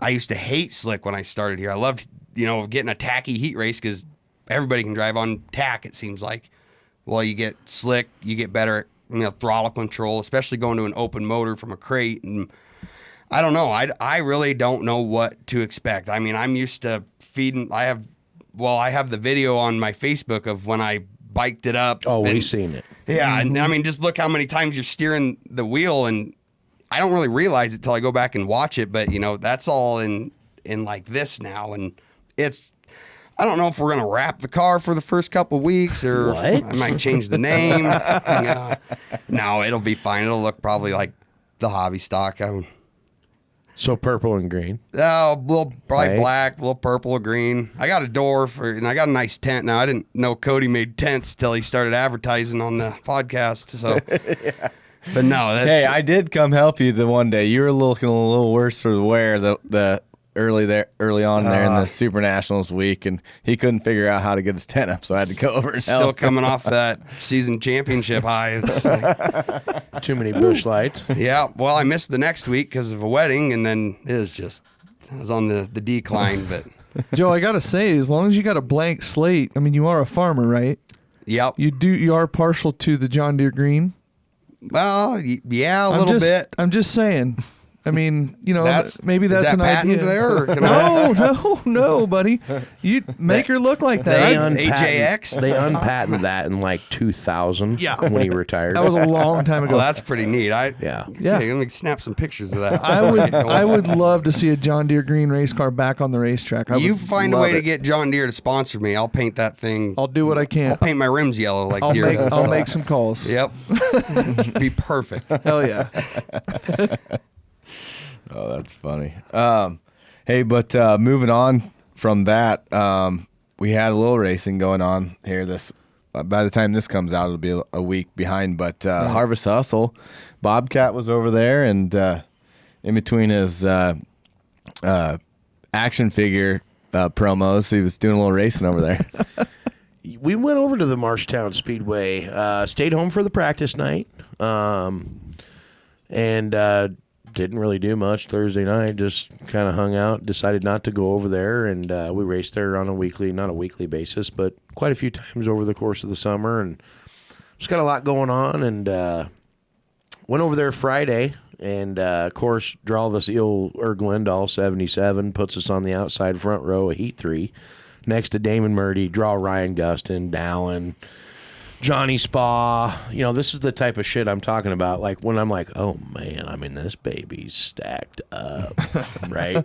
I used to hate slick when I started here. I loved, getting a tacky heat race because everybody can drive on tack, it seems like. Well, you get slick, you get better at throttle control, especially going to an open motor from a crate. And I don't know. I really don't know what to expect. I mean, I'm used to feeding. I have the video on my Facebook of when I biked it up. Oh, we've seen it. Yeah, and I mean, just look how many times you're steering the wheel, and I don't really realize it till I go back and watch it. But that's all in like this now, and it's. I don't know if we're going to wrap the car for the first couple of weeks, or I might change the name. No, it'll be fine. It'll look probably like the hobby stock. So purple and green. Oh, a little bright black, a little purple or green. I got a door and I got a nice tent. Now, I didn't know Cody made tents till he started advertising on the podcast. So, But no, hey, I did come help you the one day. You were looking a little worse for the wear the early on there in the Super Nationals week, and he couldn't figure out how to get his tent up, so I had to go over and help. Still coming off that season championship high. Too many bush lights. Yeah, well, I missed the next week because of a wedding, and then I was on the decline. But Joe, I gotta say, as long as you got a blank slate, I mean, you are a farmer, right? Yep. You are partial to the John Deere green. Well, yeah, a little bit. I'm just saying. I mean, maybe that's is that an patent idea. There, or can no, buddy. You make her look like that. AJX. They unpatented that in like 2000. Yeah. When he retired. That was a long time ago. Well, that's pretty neat. Yeah. Let me snap some pictures of that. I would love to see a John Deere green race car back on the racetrack. You find a way to get John Deere to sponsor me. I'll paint that thing. I'll do what I can. I'll paint my rims yellow like Deere. I'll make some calls. Yep. Be perfect. Hell yeah. Oh, that's funny. Hey, but moving on from that, we had a little racing going on here. By the time this comes out, it'll be a week behind. But Harvest Hustle, Bobcat was over there, and in between his action figure promos, he was doing a little racing over there. We went over to the Marshtown Speedway, stayed home for the practice night, and didn't really do much Thursday night. Just kind of hung out, decided not to go over there, and we raced there on not a weekly basis, but quite a few times over the course of the summer, and just got a lot going on, and went over there Friday, and of course, draw this Glendale 77, puts us on the outside front row of Heat 3, next to Damon Murdy, draw Ryan Gustin, Dallin, Johnny Spa. This is the type of shit I'm talking about. Like when I'm like, oh man, I mean, this baby's stacked up, right?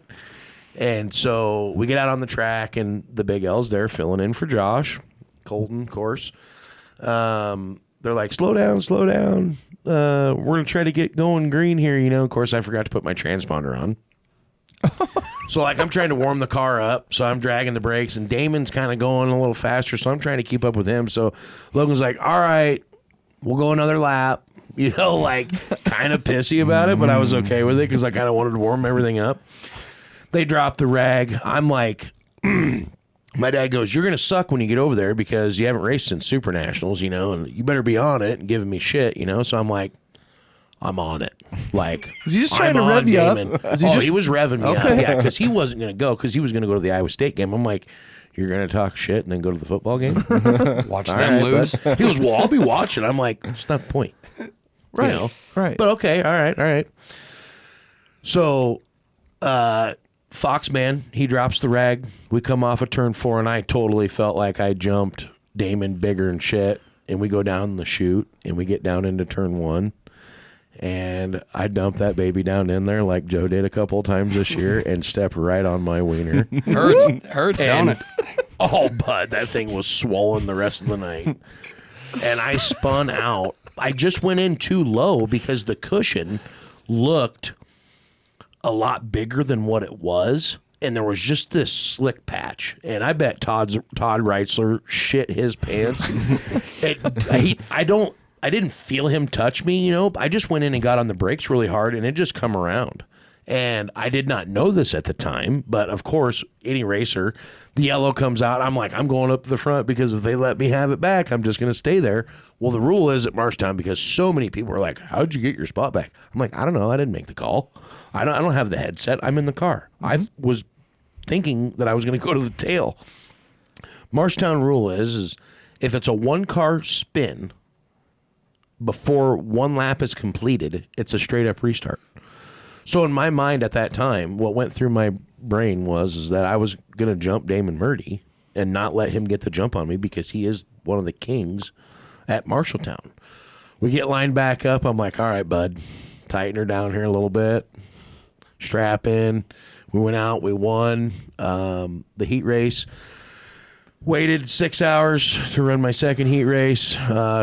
And so we get out on the track, and the Big L's there filling in for Josh, Colton, of course. They're like, slow down. We're going to try to get going green here. Of course, I forgot to put my transponder on. So, like, I'm trying to warm the car up, so I'm dragging the brakes, and Damon's kind of going a little faster, so I'm trying to keep up with him. So Logan's like, all right, we'll go another lap. Like, kind of pissy about it, but I was okay with it because I kind of wanted to warm everything up. They dropped the rag. I'm like, my dad goes, you're going to suck when you get over there because you haven't raced since Super Nationals, and you better be on it and giving me shit, So I'm like, I'm on it. Like, is he just trying to rev you up? He was revving me up. Yeah, because he wasn't going to go because he was going to go to the Iowa State game. I'm like, you're going to talk shit and then go to the football game? Watch them lose? He goes, well, I'll be watching. I'm like, it's not the point. Right. Right. But okay, all right. So, Foxman, he drops the rag. We come off of turn 4, and I totally felt like I jumped Damon bigger and shit. And we go down the chute, and we get down into turn 1. And I dumped that baby down in there like Joe did a couple of times this year and stepped right on my wiener. Hurts, don't it? Oh, bud, that thing was swollen the rest of the night. And I spun out. I just went in too low because the cushion looked a lot bigger than what it was. And there was just this slick patch. And I bet Todd Reitzler shit his pants. I didn't feel him touch me, I just went in and got on the brakes really hard, and it just come around. And I did not know this at the time, but of course, any racer, the yellow comes out. I'm like, I'm going up to the front because if they let me have it back, I'm just going to stay there. Well, the rule is at Marshtown, because so many people are like, how'd you get your spot back? I'm like, I don't know. I didn't make the call. I don't have the headset. I'm in the car. I was thinking that I was going to go to the tail. Marshtown rule is if it's a one-car spin before one lap is completed, it's a straight up restart. So in my mind at that time, what went through my brain was that I was going to jump Damon Murdy and not let him get the jump on me because he is one of the kings at Marshalltown. We get lined back up. I'm like, all right, bud, tighten her down here a little bit, strap in. We went out, we won the heat race. Waited 6 hours to run my second heat race.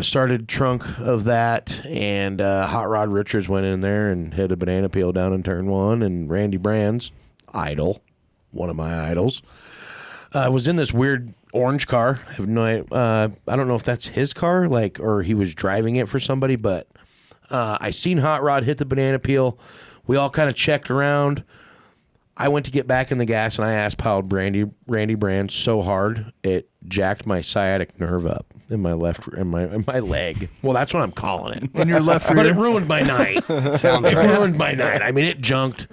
Started trunk of that, and Hot Rod Richards went in there and hit a banana peel down in turn 1. And Randy Brands, idol, one of my idols, was in this weird orange car. I have I don't know if that's his car, or he was driving it for somebody. But I seen Hot Rod hit the banana peel. We all kind of checked around. I went to get back in the gas, and I ass-piled Randy Brand so hard it jacked my sciatic nerve up in my leg. Well, that's what I'm calling it. In your left rear? But it ruined my night. Ruined my night. I mean, it junked.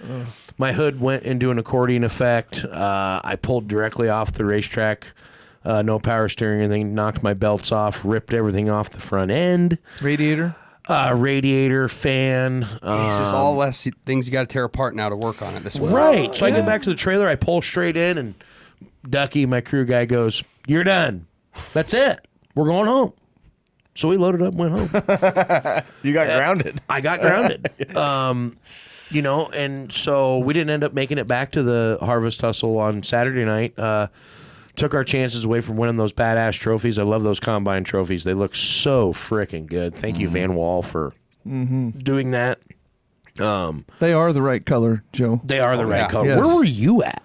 My hood went into an accordion effect. I pulled directly off the racetrack. No power steering or anything. Knocked my belts off. Ripped everything off the front end. Radiator, fan. It's just all less things you got to tear apart now to work on it this way. Right. So I get back to the trailer. I pull straight in, and Ducky, my crew guy, goes, "You're done. That's it. We're going home." So we loaded up and went home. You got grounded. I got grounded. And so we didn't end up making it back to the Harvest Hustle on Saturday night. Took our chances away from winning those badass trophies. I love those combine trophies. They look so freaking good. Thank you, Van Wall, for doing that. they are the right color, Joe. They are the right color. Yes. Where were you at?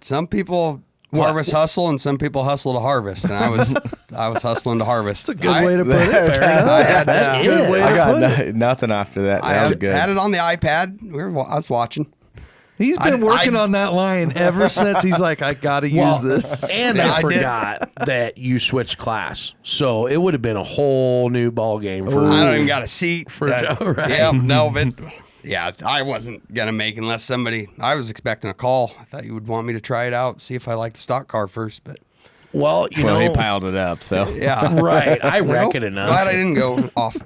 Some people harvest hustle, and some people hustle to harvest. And I was hustling to harvest. That's a good way to put it. Fair enough. I had That's to, good. way I to put got it. nothing after that. I That was good. had it on the iPad. I was watching. He's been working on that line ever since. He's like, I got to use this. And I forgot that you switched class. So it would have been a whole new ball game for I don't even got a seat. For Joe, right? Yeah, no, but yeah, I wasn't going to make unless somebody, I was expecting a call. I thought you would want me to try it out, see if I liked the stock car first, but. Well, you know, he piled it up, so. Yeah. Right. I wreck it enough. Glad I didn't go off.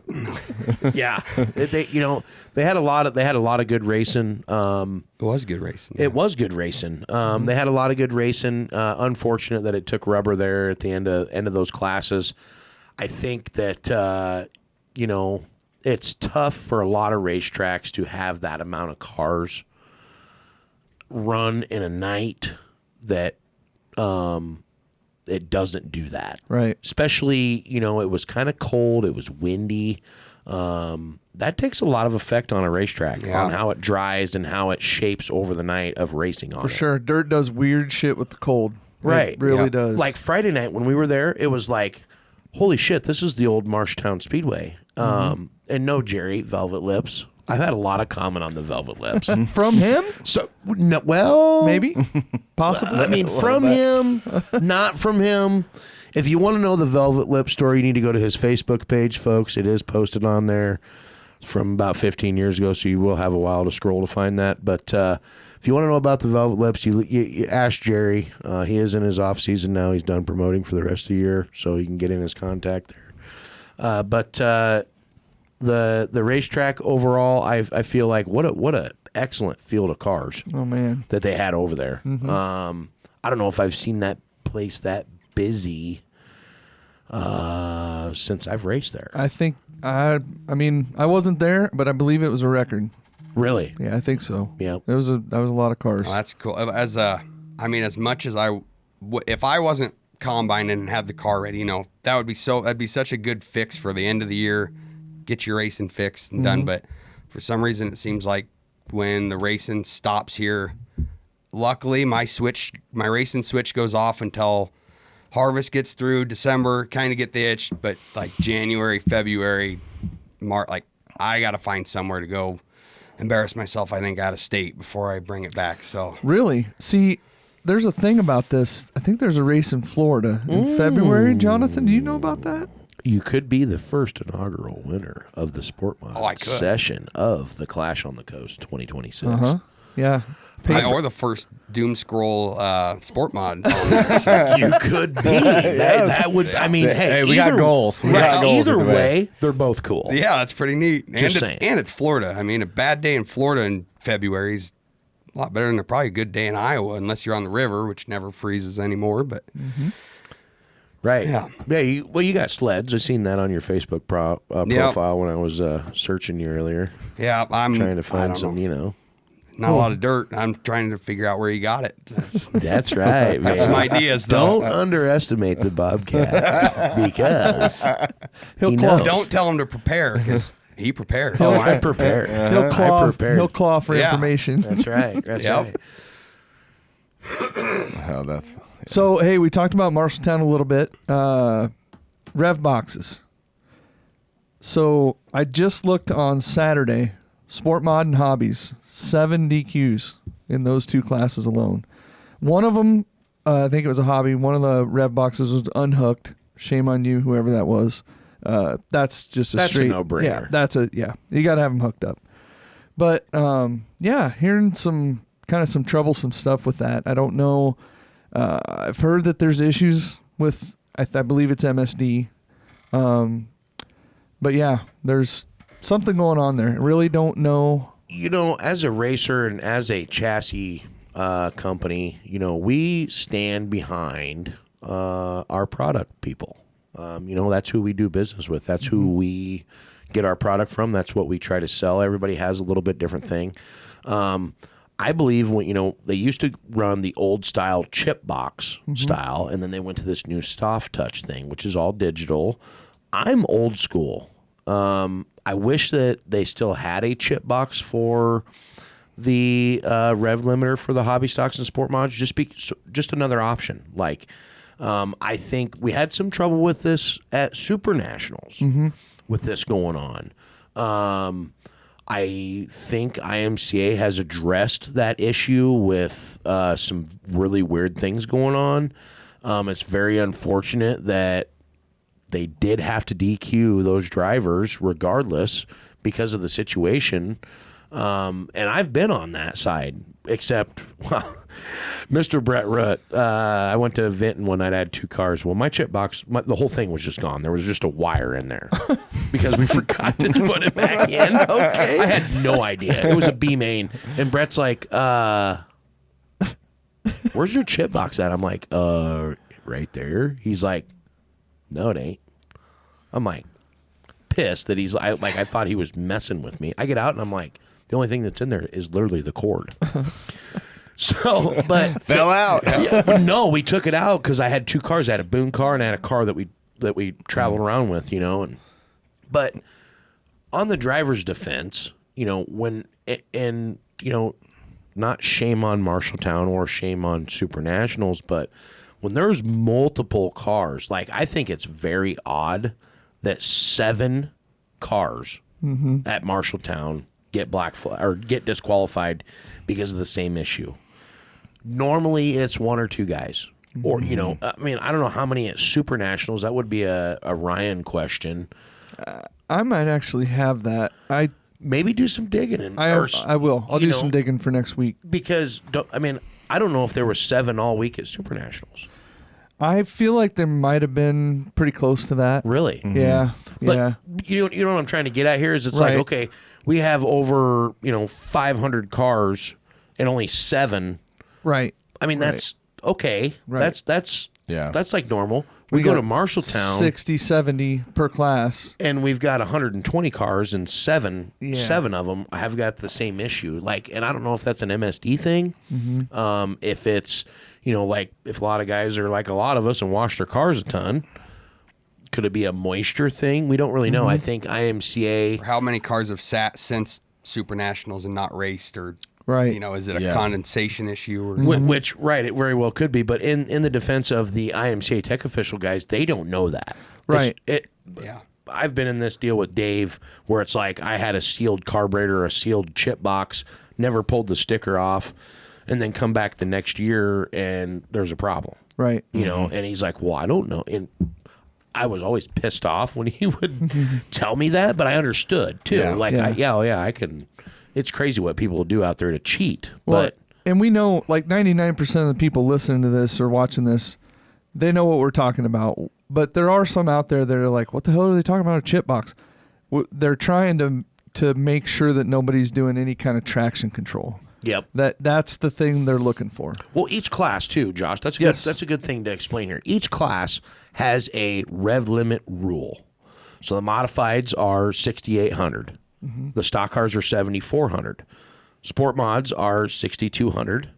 Yeah. They had a lot of good racing. It was good racing. Yeah. It was good racing. They had a lot of good racing. Unfortunate that it took rubber there at the end of those classes. I think that it's tough for a lot of racetracks to have that amount of cars run in a night that it doesn't do that. Right. Especially, it was kind of cold. It was windy. That takes a lot of effect on a racetrack, on how it dries and how it shapes over the night of racing on it. For sure. Dirt does weird shit with the cold. Right. It really does. Like Friday night when we were there, it was like, holy shit, this is the old Marshtown Speedway. And no, Jerry, Velvet Lips. I've had a lot of comment on the Velvet Lips. From him? So, no, well... Maybe. Possibly. I mean, from him, not from him. If you want to know the Velvet Lip story, you need to go to his Facebook page, folks. It is posted on there from about 15 years ago, so you will have a while to scroll to find that. But if you want to know about the Velvet Lips, you ask Jerry. He is in his off season now. He's done promoting for the rest of the year, so you can get in his contact there. But the racetrack overall, I feel like what a excellent field of cars. Oh man, that they had over there. Mm-hmm. I don't know if I've seen that place that busy since I've raced there. I think I mean I wasn't there, but I believe it was a record. Really? Yeah, I think so. Yeah, that was a lot of cars. Well, that's cool. As much as if I wasn't combining and had the car ready, that'd be such a good fix for the end of the year. Get your racing fixed and done. But for some reason, it seems like when the racing stops here, luckily my racing switch goes off until harvest gets through December, kind of get the itch, but like January, February, March, like I got to find somewhere to go embarrass myself, I think, out of state before I bring it back. So really? See, there's a thing about this. I think there's a race in Florida in February. Jonathan, do you know about that? You could be the first inaugural winner of the Sport Mod session of the Clash on the Coast 2026. Yeah. Or the first Doom Scroll Sport Mod. You could be. That would. I mean, hey, we got goals. Either way, they're both cool. Yeah, that's pretty neat. Just saying. And it's Florida. I mean, a bad day in Florida in February is a lot better than probably a good day in Iowa, unless you're on the river, which never freezes anymore. But right. Yeah. You got sleds. I've seen that on your Facebook profile when I was searching you earlier. Yeah, I'm trying to find some, not a lot of dirt. I'm trying to figure out where you got it. That's right. Got some ideas, though. Don't underestimate the Bobcat because he knows. Don't tell him to prepare because he prepares. Oh, I prepare. He'll claw for information. That's right. That's right. Oh, that's... So, hey, we talked about Marshalltown a little bit. Rev boxes. So, I just looked on Saturday, Sport Mod and Hobbies, 7 DQs in those two classes alone. One of them, I think it was a hobby, one of the Rev boxes was unhooked. Shame on you, whoever that was. That's just that's straight... a no-brainer. Yeah, you got to have them hooked up. But, hearing some troublesome stuff with that. I don't know... I've heard that there's issues with, I believe it's MSD. But yeah, there's something going on there. I really don't know. As a racer and as a chassis company, we stand behind our product people. That's who we do business with. That's who we get our product from. That's what we try to sell. Everybody has a little bit different thing. I believe when they used to run the old style chip box style, and then they went to this new soft touch thing, which is all digital. I'm old school. I wish that they still had a chip box for the rev limiter for the hobby stocks and sport mods. Just another option. Like I think we had some trouble with this at Super Nationals with this going on. I think IMCA has addressed that issue with some really weird things going on. It's very unfortunate that they did have to DQ those drivers regardless because of the situation. And I've been on that side, except, well, Mr. Brett Rutt, I went to Vinton one night. I had 2 cars. Well, my chip box, the whole thing was just gone. There was just a wire in there because we forgot to put it back in. Okay. I had no idea. It was a B main. And Brett's like, where's your chip box at? I'm like, right there. He's like, no, it ain't. I'm like, pissed that he's like, I thought he was messing with me. I get out and I'm like, the only thing that's in there is literally the cord. So, but Fell out. yeah, no, we took it out because I had 2 cars. I had a Boone car and I had a car that we traveled around with, but on the driver's defense, not shame on Marshalltown or shame on Super Nationals, but when there's multiple cars, like I think it's very odd that 7 cars at Marshalltown get get disqualified because of the same issue. Normally it's 1 or 2 guys. Or, I don't know how many at Super Nationals. That would be a Ryan question. I might actually have that. Maybe do some digging. I will. I'll do some digging for next week. Because, I don't know if there were 7 all week at Super Nationals. I feel like there might have been pretty close to that. Really? Mm-hmm. Yeah. But yeah. You know what I'm trying to get at here is it's Right. like, okay, we have over, 500 cars and only 7. Right. I mean, that's okay. Right. That's Yeah. That's like normal. We go to Marshalltown 60, 70 per class. and we've got 120 cars and 7 Yeah. of them have got the same issue. Like, and I don't know if that's an MSD thing. If it's, like if a lot of guys are like a lot of us and wash their cars a ton, could it be a moisture thing? We don't really know. I think IMCA. How many cars have sat since Super Nationals and not raced, or Right. is it a Yeah. condensation issue or Which, right, it very well could be. But in the defense of the IMCA tech official guys, they don't know that. Right. yeah. I've been in this deal with Dave where it's like I had a sealed carburetor, a sealed chip box, never pulled the sticker off, and then come back the next year and there's a problem. Right. And he's like, well, I don't know. And I was always pissed off when he would tell me that, but I understood too. Yeah. Like, Yeah. I can. It's crazy what people do out there to cheat. Well, but and we know like 99% of the people listening to this or watching this, they know what we're talking about. But there are some out there that are like, what the hell are they talking about a chip box? They're trying to make sure that nobody's doing any kind of traction control. yep. That's the thing they're looking for. Well, each class too, Josh. That's Yes. that's a good thing to explain here. Each class has a rev limit rule. So the modifieds are 6,800. The stock cars are 7,400. Sport mods are 6,200.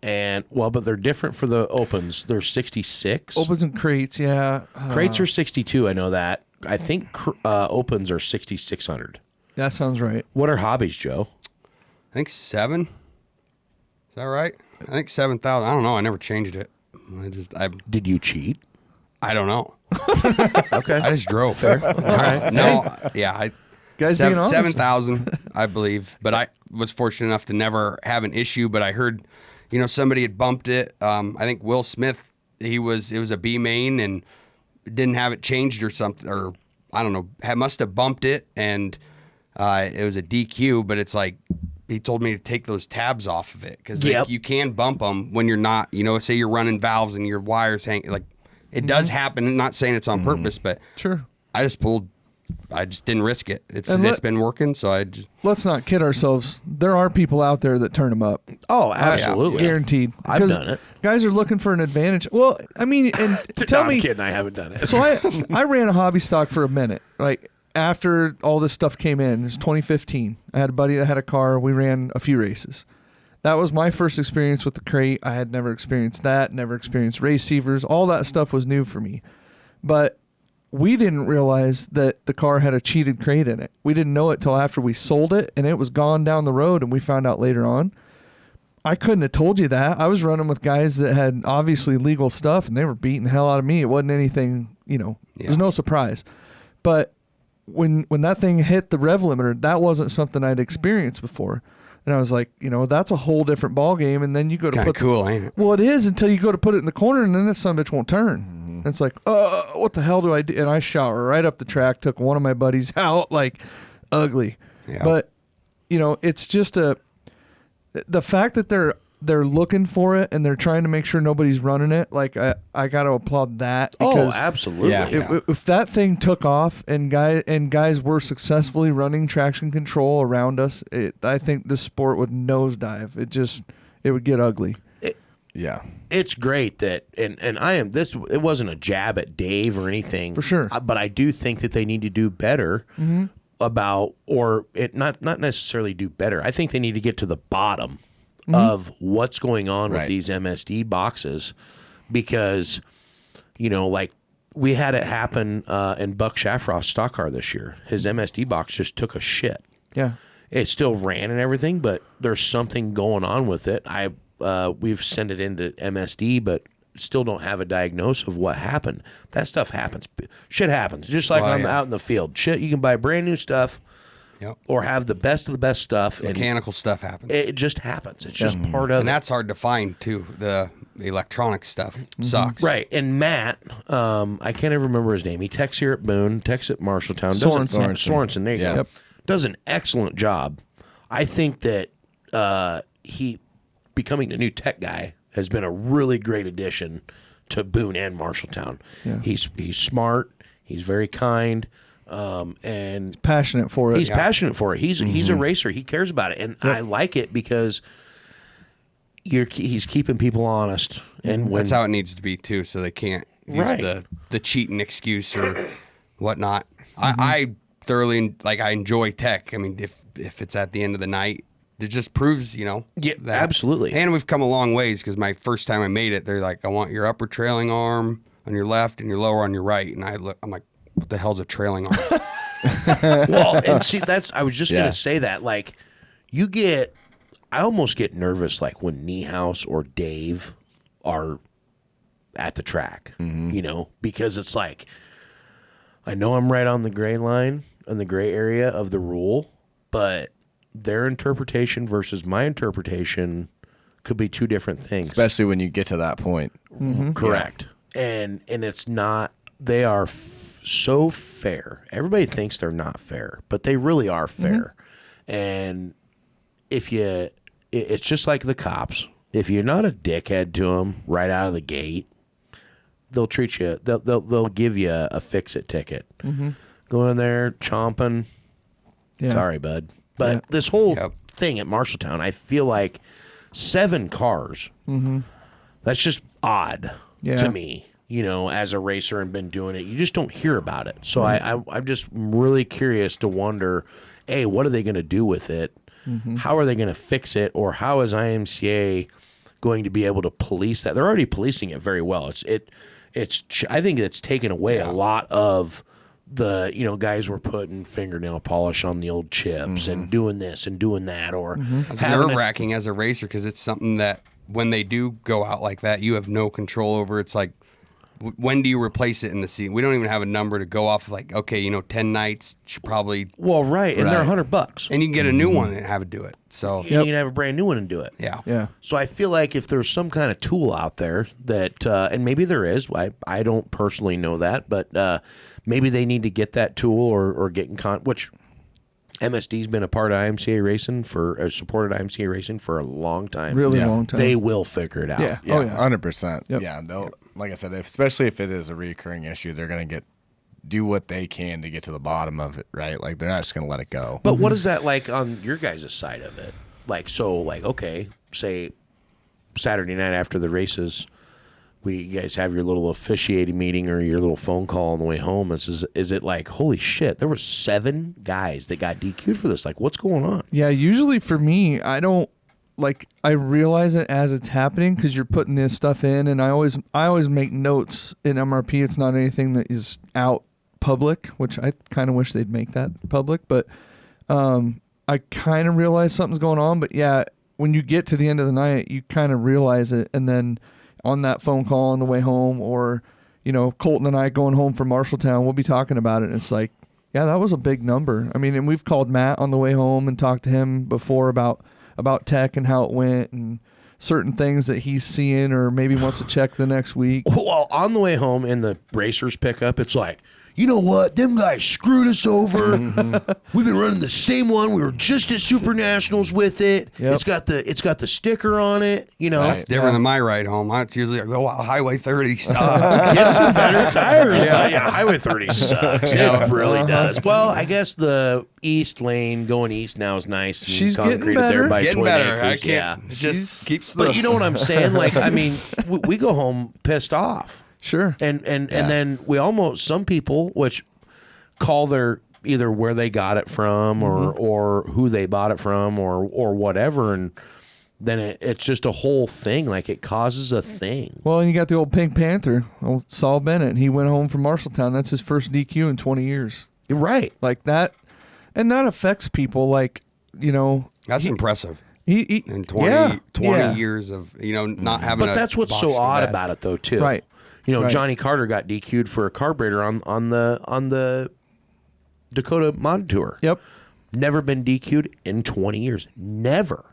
And but they're different for the opens. They're 66. Opens and crates, yeah. Crates are 62. I know that. I think opens are 6,600. That sounds right. What are hobbies, Joe? I think 7. Is that right? I think 7,000. I don't know. I never changed it. Did you cheat? I don't know. Okay. I just drove. Fair. No, yeah. Guys being honest. 7,000, I believe. But I was fortunate enough to never have an issue. But I heard, somebody had bumped it. I think Will Smith, it was a B main and didn't have it changed or something. Or I don't know, must have bumped it. And it was a DQ. But it's like, he told me to take those tabs off of it. Because you can bump them when you're not, say you're running valves and your wires hang. Like, it does happen. I'm not saying it's on purpose, but Sure. I just didn't risk it. It's been working, so I just... Let's not kid ourselves. There are people out there that turn them up. Oh, absolutely. Guaranteed. I've 'Cause done it. Guys are looking for an advantage. Well, I mean, and tell No, me. I'm kidding. I haven't done it. So I ran a hobby stock for a minute. Like after all this stuff came in, it was 2015. I had a buddy that had a car. We ran a few races. That was my first experience with the crate. I had never experienced that, never experienced receivers. All that stuff was new for me. But we didn't realize that the car had a cheated crate in it. We didn't know it till after we sold it, and it was gone down the road, and we found out later on. I couldn't have told you that. I was running with guys that had obviously legal stuff, and they were beating the hell out of me. It wasn't anything, it was no surprise. But when that thing hit the rev limiter, that wasn't something I'd experienced before. And I was like, that's a whole different ball game. And then you go to Kind put of cool, ain't it? Well, it is until you go to put it in the corner, and then that son of a bitch won't turn. And it's like, what the hell do I do? And I shot right up the track, took one of my buddies out, like ugly. Yeah. But it's just the fact that they're looking for it and they're trying to make sure nobody's running it. Like I got to applaud that. Because absolutely. Yeah. If that thing took off and guys were successfully running traction control around us, I think this sport would nosedive. It would get ugly. Yeah. It's great that, and it wasn't a jab at Dave or anything. For sure. But I do think that they need to do better about, or it not necessarily do better. I think they need to get to the bottom of what's going on with these MSD boxes, because, like we had it happen in Buck Shafroth's stock car this year. His MSD box just took a shit. Yeah. It still ran and everything, but there's something going on with it. We've sent it into MSD, but still don't have a diagnosis of what happened. That stuff happens. Shit happens. Just like out in the field. Shit, you can buy brand new stuff or have the best of the best stuff. Mechanical stuff happens. It just happens. It's just part of it. And that's hard to find, too. The electronic stuff sucks. Right. And Matt, I can't ever remember his name. He texts here at Boone, texts at Marshalltown. Sorensen, there you go. Yep. Does an excellent job. I think that he becoming the new tech guy has been a really great addition to Boone and Marshalltown. Yeah. He's smart. He's very kind. And passionate for it. He's passionate for it. He's a racer. He cares about it, and I like it because he's keeping people honest. And that's how it needs to be too. So they can't use the cheating excuse or whatnot. I thoroughly I enjoy tech. I mean, if it's at the end of the night, it just proves, that. Absolutely. And we've come a long ways, because my first time I made it, they're like, I want your upper trailing arm on your left and your lower on your right. And I'm like, what the hell's a trailing arm? Well, and see, I was just going to say that. Like, I almost get nervous, like, when Niehaus or Dave are at the track, because it's like, I know I'm right on the gray line, on the gray area of the rule, but their interpretation versus my interpretation could be two different things. Especially when you get to that point. Correct. Yeah. And it's not, they are so fair. Everybody thinks they're not fair, but they really are fair. And it's just like the cops. If you're not a dickhead to them right out of the gate, they'll treat you, they'll give you a fix-it ticket. Go in there, chomping. Yeah. Sorry, bud. But this whole thing at Marshalltown, I feel like 7 cars. That's just odd to me, as a racer and been doing it. You just don't hear about it. So I'm just really curious to wonder, A, what are they going to do with it? How are they going to fix it? Or how is IMCA going to be able to police that? They're already policing it very well. I think it's taken away a lot of the guys were putting fingernail polish on the old chips and doing this and doing that, or it's nerve-wracking as a racer, because it's something that when they do go out like that, you have no control over. It's like, when do you replace it in the season? We don't even have a number to go off of, like, okay, 10 nights should probably and they're $100, and you can get a new one and have it do it. So you can have a brand new one and do it. Yeah. So I feel like if there's some kind of tool out there that, and maybe there is, I don't personally know that, but maybe they need to get that tool or get in which MSD's been a part of IMCA racing supported IMCA racing for a long time. Really long time. They will figure it out. Yeah. 100%. Yep. Yeah. They'll, like I said, especially if it is a recurring issue, they're going to do what they can to get to the bottom of it, right? Like, they're not just going to let it go. But what is that like on your guys' side of it? Like, okay, say Saturday night after the races, you guys have your little officiating meeting or your little phone call on the way home. Is it like, holy shit, there were 7 guys that got DQ'd for this? Like, what's going on? Yeah, usually for me, I realize it as it's happening, because you're putting this stuff in, and I always make notes in MRP. It's not anything that is out public, which I kind of wish they'd make that public, but I kind of realize something's going on. But yeah, when you get to the end of the night, you kind of realize it, and then on that phone call on the way home, or Colton and I going home from Marshalltown, we'll be talking about it, and it's like, Yeah, that was a big number. I mean, and we've called Matt on the way home and talked to him before about tech and how it went and certain things that he's seeing or maybe wants to check the next week. Well, on the way home in the racers pickup, it's like, you know what? Them guys screwed us over. We've been running the same one. We were just at Super Nationals with it. Yep. It's got the sticker on it. You know, That's different than my ride home. It's usually I go, Highway 30 sucks. get some better tires. Yeah, Highway 30 sucks. Yeah, it really does. Well, I guess the east lane going east now is nice. And She's getting concreted better. there by Getting 20 better. acres. I can't. Yeah. It just keeps the. But you know what I'm saying? Like, I mean, we go home pissed off. Sure. And then we almost, some people, which call their either where they got it from or who they bought it from or whatever, and then it's just a whole thing. Like, it causes a thing. Well, and you got the old Pink Panther, old Saul Bennett. He went home from Marshalltown. That's his first DQ in 20 years. Right. Like that, and that affects people. Like, you know, That's impressive. he In 20, yeah, 20 yeah. years of not having. But that's what's so odd about it, though, too. Right. You know, Right. Johnny Carter got DQ'd for a carburetor on the Dakota Mod Tour. Yep. Never been DQ'd in 20 years. Never.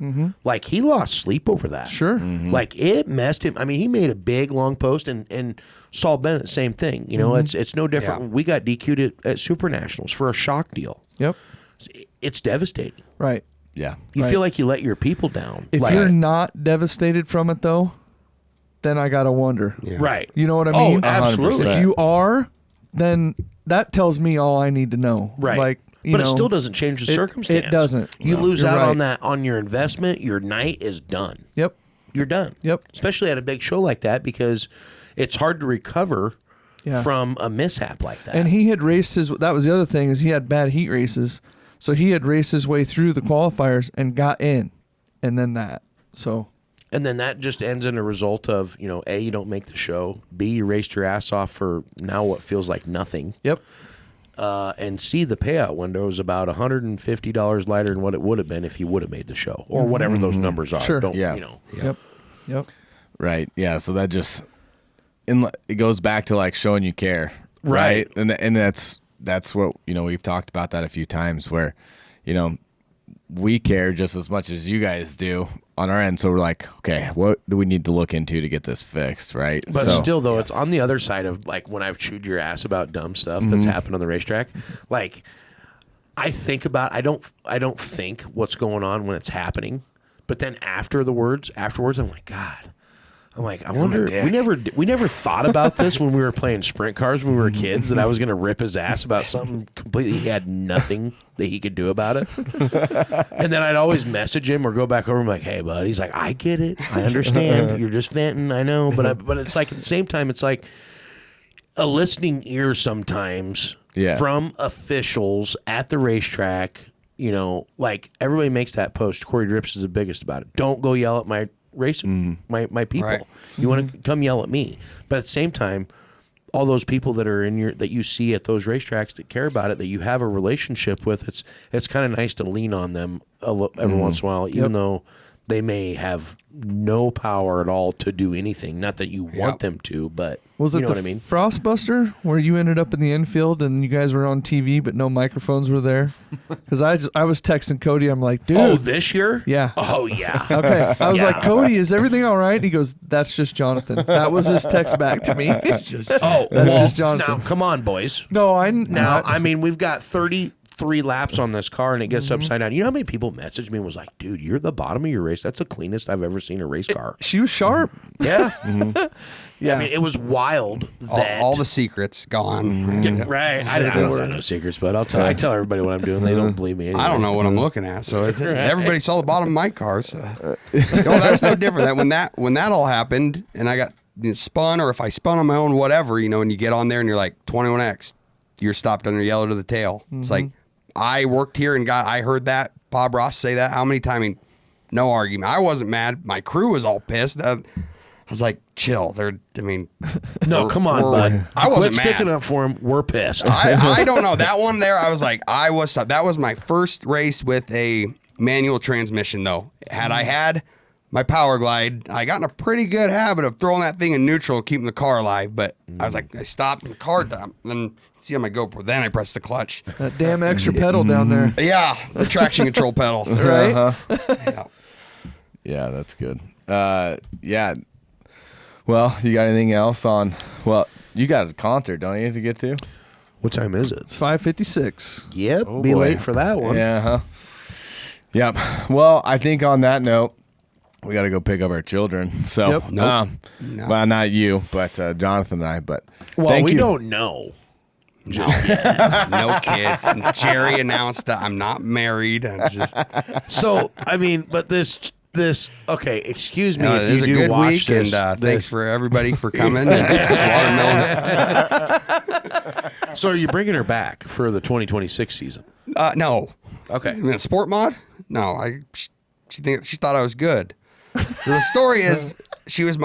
Like, he lost sleep over that. Sure. Like, it messed him. I mean, he made a big long post, and Saul Bennett, same thing. You know, it's no different. Yeah. We got DQ'd at Super Nationals for a shock deal. Yep. It's devastating. Right. Yeah. You Right. feel like you let your people down. If Like- you're not devastated from it, though, then I gotta wonder. Yeah. right. You know what I Oh, mean? absolutely. If you are, then that tells me all I need to know. Right. Like, you but know, it still doesn't change the circumstance. It doesn't. You lose You're out on right. that, on your investment. Your night is done. Yep. You're done. Yep. Especially at a big show like that, because it's hard to recover Yeah. from a mishap like that. And he had raced his. That was the other thing, is he had bad heat races, so he had raced his way through the qualifiers and got in, and then that. So And then that just ends in a result of, you know, A, you don't make the show. B, you raced your ass off for now what feels like nothing. yep. And C, the payout window is about $150 lighter than what it would have been if you would have made the show, or whatever those numbers are. Sure. Don't, Yeah. You know. Yep. Yep. Right. Yeah. So that just, it goes back to like showing you care. Right. And that's what, you know, we've talked about that a few times where, you know, we care just as much as you guys do on our end. So we're like, okay, what do we need to look into to get this fixed? Right. But So- still, though, it's on the other side of, like, when I've chewed your ass about dumb stuff that's happened on the racetrack. Like, I think about, I don't think what's going on when it's happening, but then afterwards, I'm like, God. I'm like, I wonder. We never thought about this when we were playing sprint cars when we were kids, that I was going to rip his ass about something completely he had nothing that he could do about it. And then I'd always message him or go back over and be like, hey, bud. He's like, I get it. I understand. You're just venting. I know. But it's like, at the same time, it's like a listening ear sometimes from officials at the racetrack. You know, like, everybody makes that post. Corey Drips is the biggest about it. Don't go yell at my racing my people. Right. You want to come yell at me. But at the same time, all those people that are that you see at those racetracks that care about it, that you have a relationship with, it's kind of nice to lean on them every once in a while, even though they may have no power at all to do anything. Not that you want them to, but Was you it know the what I mean? Frostbuster where you ended up in the infield and you guys were on TV but no microphones were there? Because I was texting Cody. I'm like, dude. Oh, this year? Yeah. Oh, yeah. Okay. I was like, Cody, is everything all right? He goes, that's just Jonathan. That was his text back to me. That's That's just Jonathan. Now, come on, boys. No, Now, I mean, we've got 33 laps on this car, and it gets upside down. You know how many people messaged me and was like, dude, you're the bottom of your race. That's the cleanest I've ever seen a race car. she was sharp. Yeah. Yeah. I mean, it was wild that... all the secrets gone. Yeah, right. I don't got no secrets, but I tell everybody what I'm doing. They don't believe me anyway. I don't know what I'm looking at. So everybody saw the bottom of my car. So that's no different. When that all happened, and I got spun, or if I spun on my own, whatever, you know, and you get on there and you're like 21X, you're stopped under yellow to the tail. It's like, I worked here and I heard that Bob Ross say that how many times? I mean, no argument. I wasn't mad. My crew was all pissed. I was like, chill. No, come on, bud. I wasn't Quit mad. sticking up for him. We're pissed. I don't know. That one there, I was like, that was my first race with a manual transmission, though. Had I had my Power Glide, I got in a pretty good habit of throwing that thing in neutral and keeping the car alive. But I was like, I stopped and the car, and see on my GoPro. Then I press the clutch. That damn extra pedal down there. Yeah, the traction control pedal. Right? Yeah. Yeah, that's good. Yeah. Well, you got anything else on? Well, you got a concert, don't you, to get to? What time is it? It's 5:56. Yep. Oh, be boy. late for that one. Yeah. Huh? Yep. Well, I think on that note, we got to go pick up our children. So, Yep. No. well, not you, but Jonathan and I. But Well, thank we you. don't know. No, no kids. And Jerry announced that I'm not married. It's just, So, I mean, but this okay, excuse me it if was you a do good watch week, this. and thanks for everybody for coming. And Watermelons. So are you bringing her back for the 2026 season? No. Okay. In a sport mod? No. She thought I was good. So the story is, she was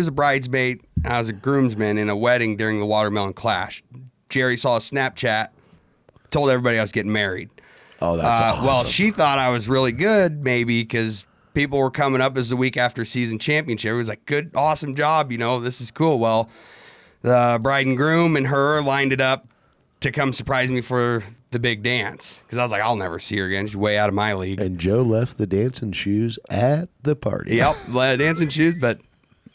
a bridesmaid. I was a groomsman in a wedding during the Watermelon Clash. Jerry saw a Snapchat, told everybody I was getting married. Oh, that's awesome. Well, she thought I was really good, maybe, because people were coming up as the week after season championship. It was like, good, awesome job, this is cool. Well, the bride and groom and her lined it up to come surprise me for the big dance. Because I was like, I'll never see her again. She's way out of my league. And Joe left the dancing shoes at the party. Yep, dancing shoes, but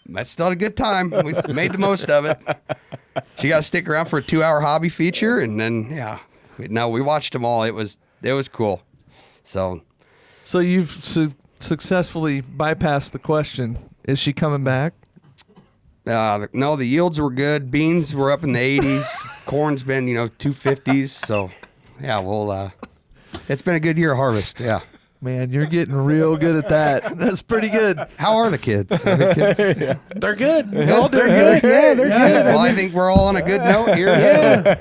that's still a good time. We made the most of it. She got to stick around for a 2-hour hobby feature, and then, we watched them all. It was cool. So you've successfully bypassed the question. Is she coming back? no, the yields were good. Beans were up in the 80s. Corn's been, 250s. So, we'll. It's been a good year of harvest. Yeah. Man, you're getting real good at that. That's pretty good. How are the kids? Are the kids? They're good. They're all doing good. Yeah, they're good. Well, I think we're all on a good note here.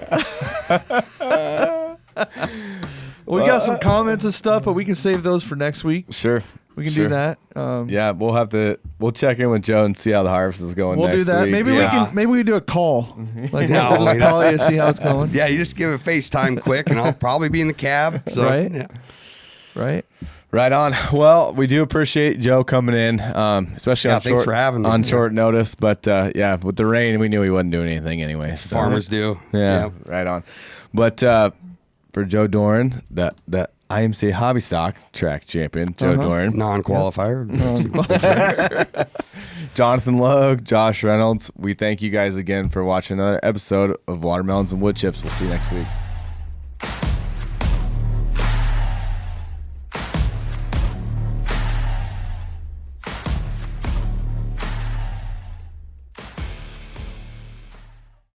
We got some comments and stuff, but we can save those for next week. Sure. We can Sure. do that. Yeah, we'll check in with Joe and see how the harvest is going. We'll next do that. week. Maybe we do a call. Like No, we'll just we call you and see how it's going. Yeah, you just give a FaceTime quick, and I'll probably be in the cab. So, Right. Yeah. Right. Right on. Well, we do appreciate Joe coming in, especially Yeah, on thanks for having me. on Yeah. short notice. But with the rain, we knew he wasn't doing anything anyway. So. Farmers do. Yeah, right on. But for Joe Doran, the IMCA Hobby Stock track champion, Joe Doran, Non-qualifier. Jonathan Logue, Josh Reynolds, we thank you guys again for watching another episode of Watermelons and Woodchips. We'll see you next week.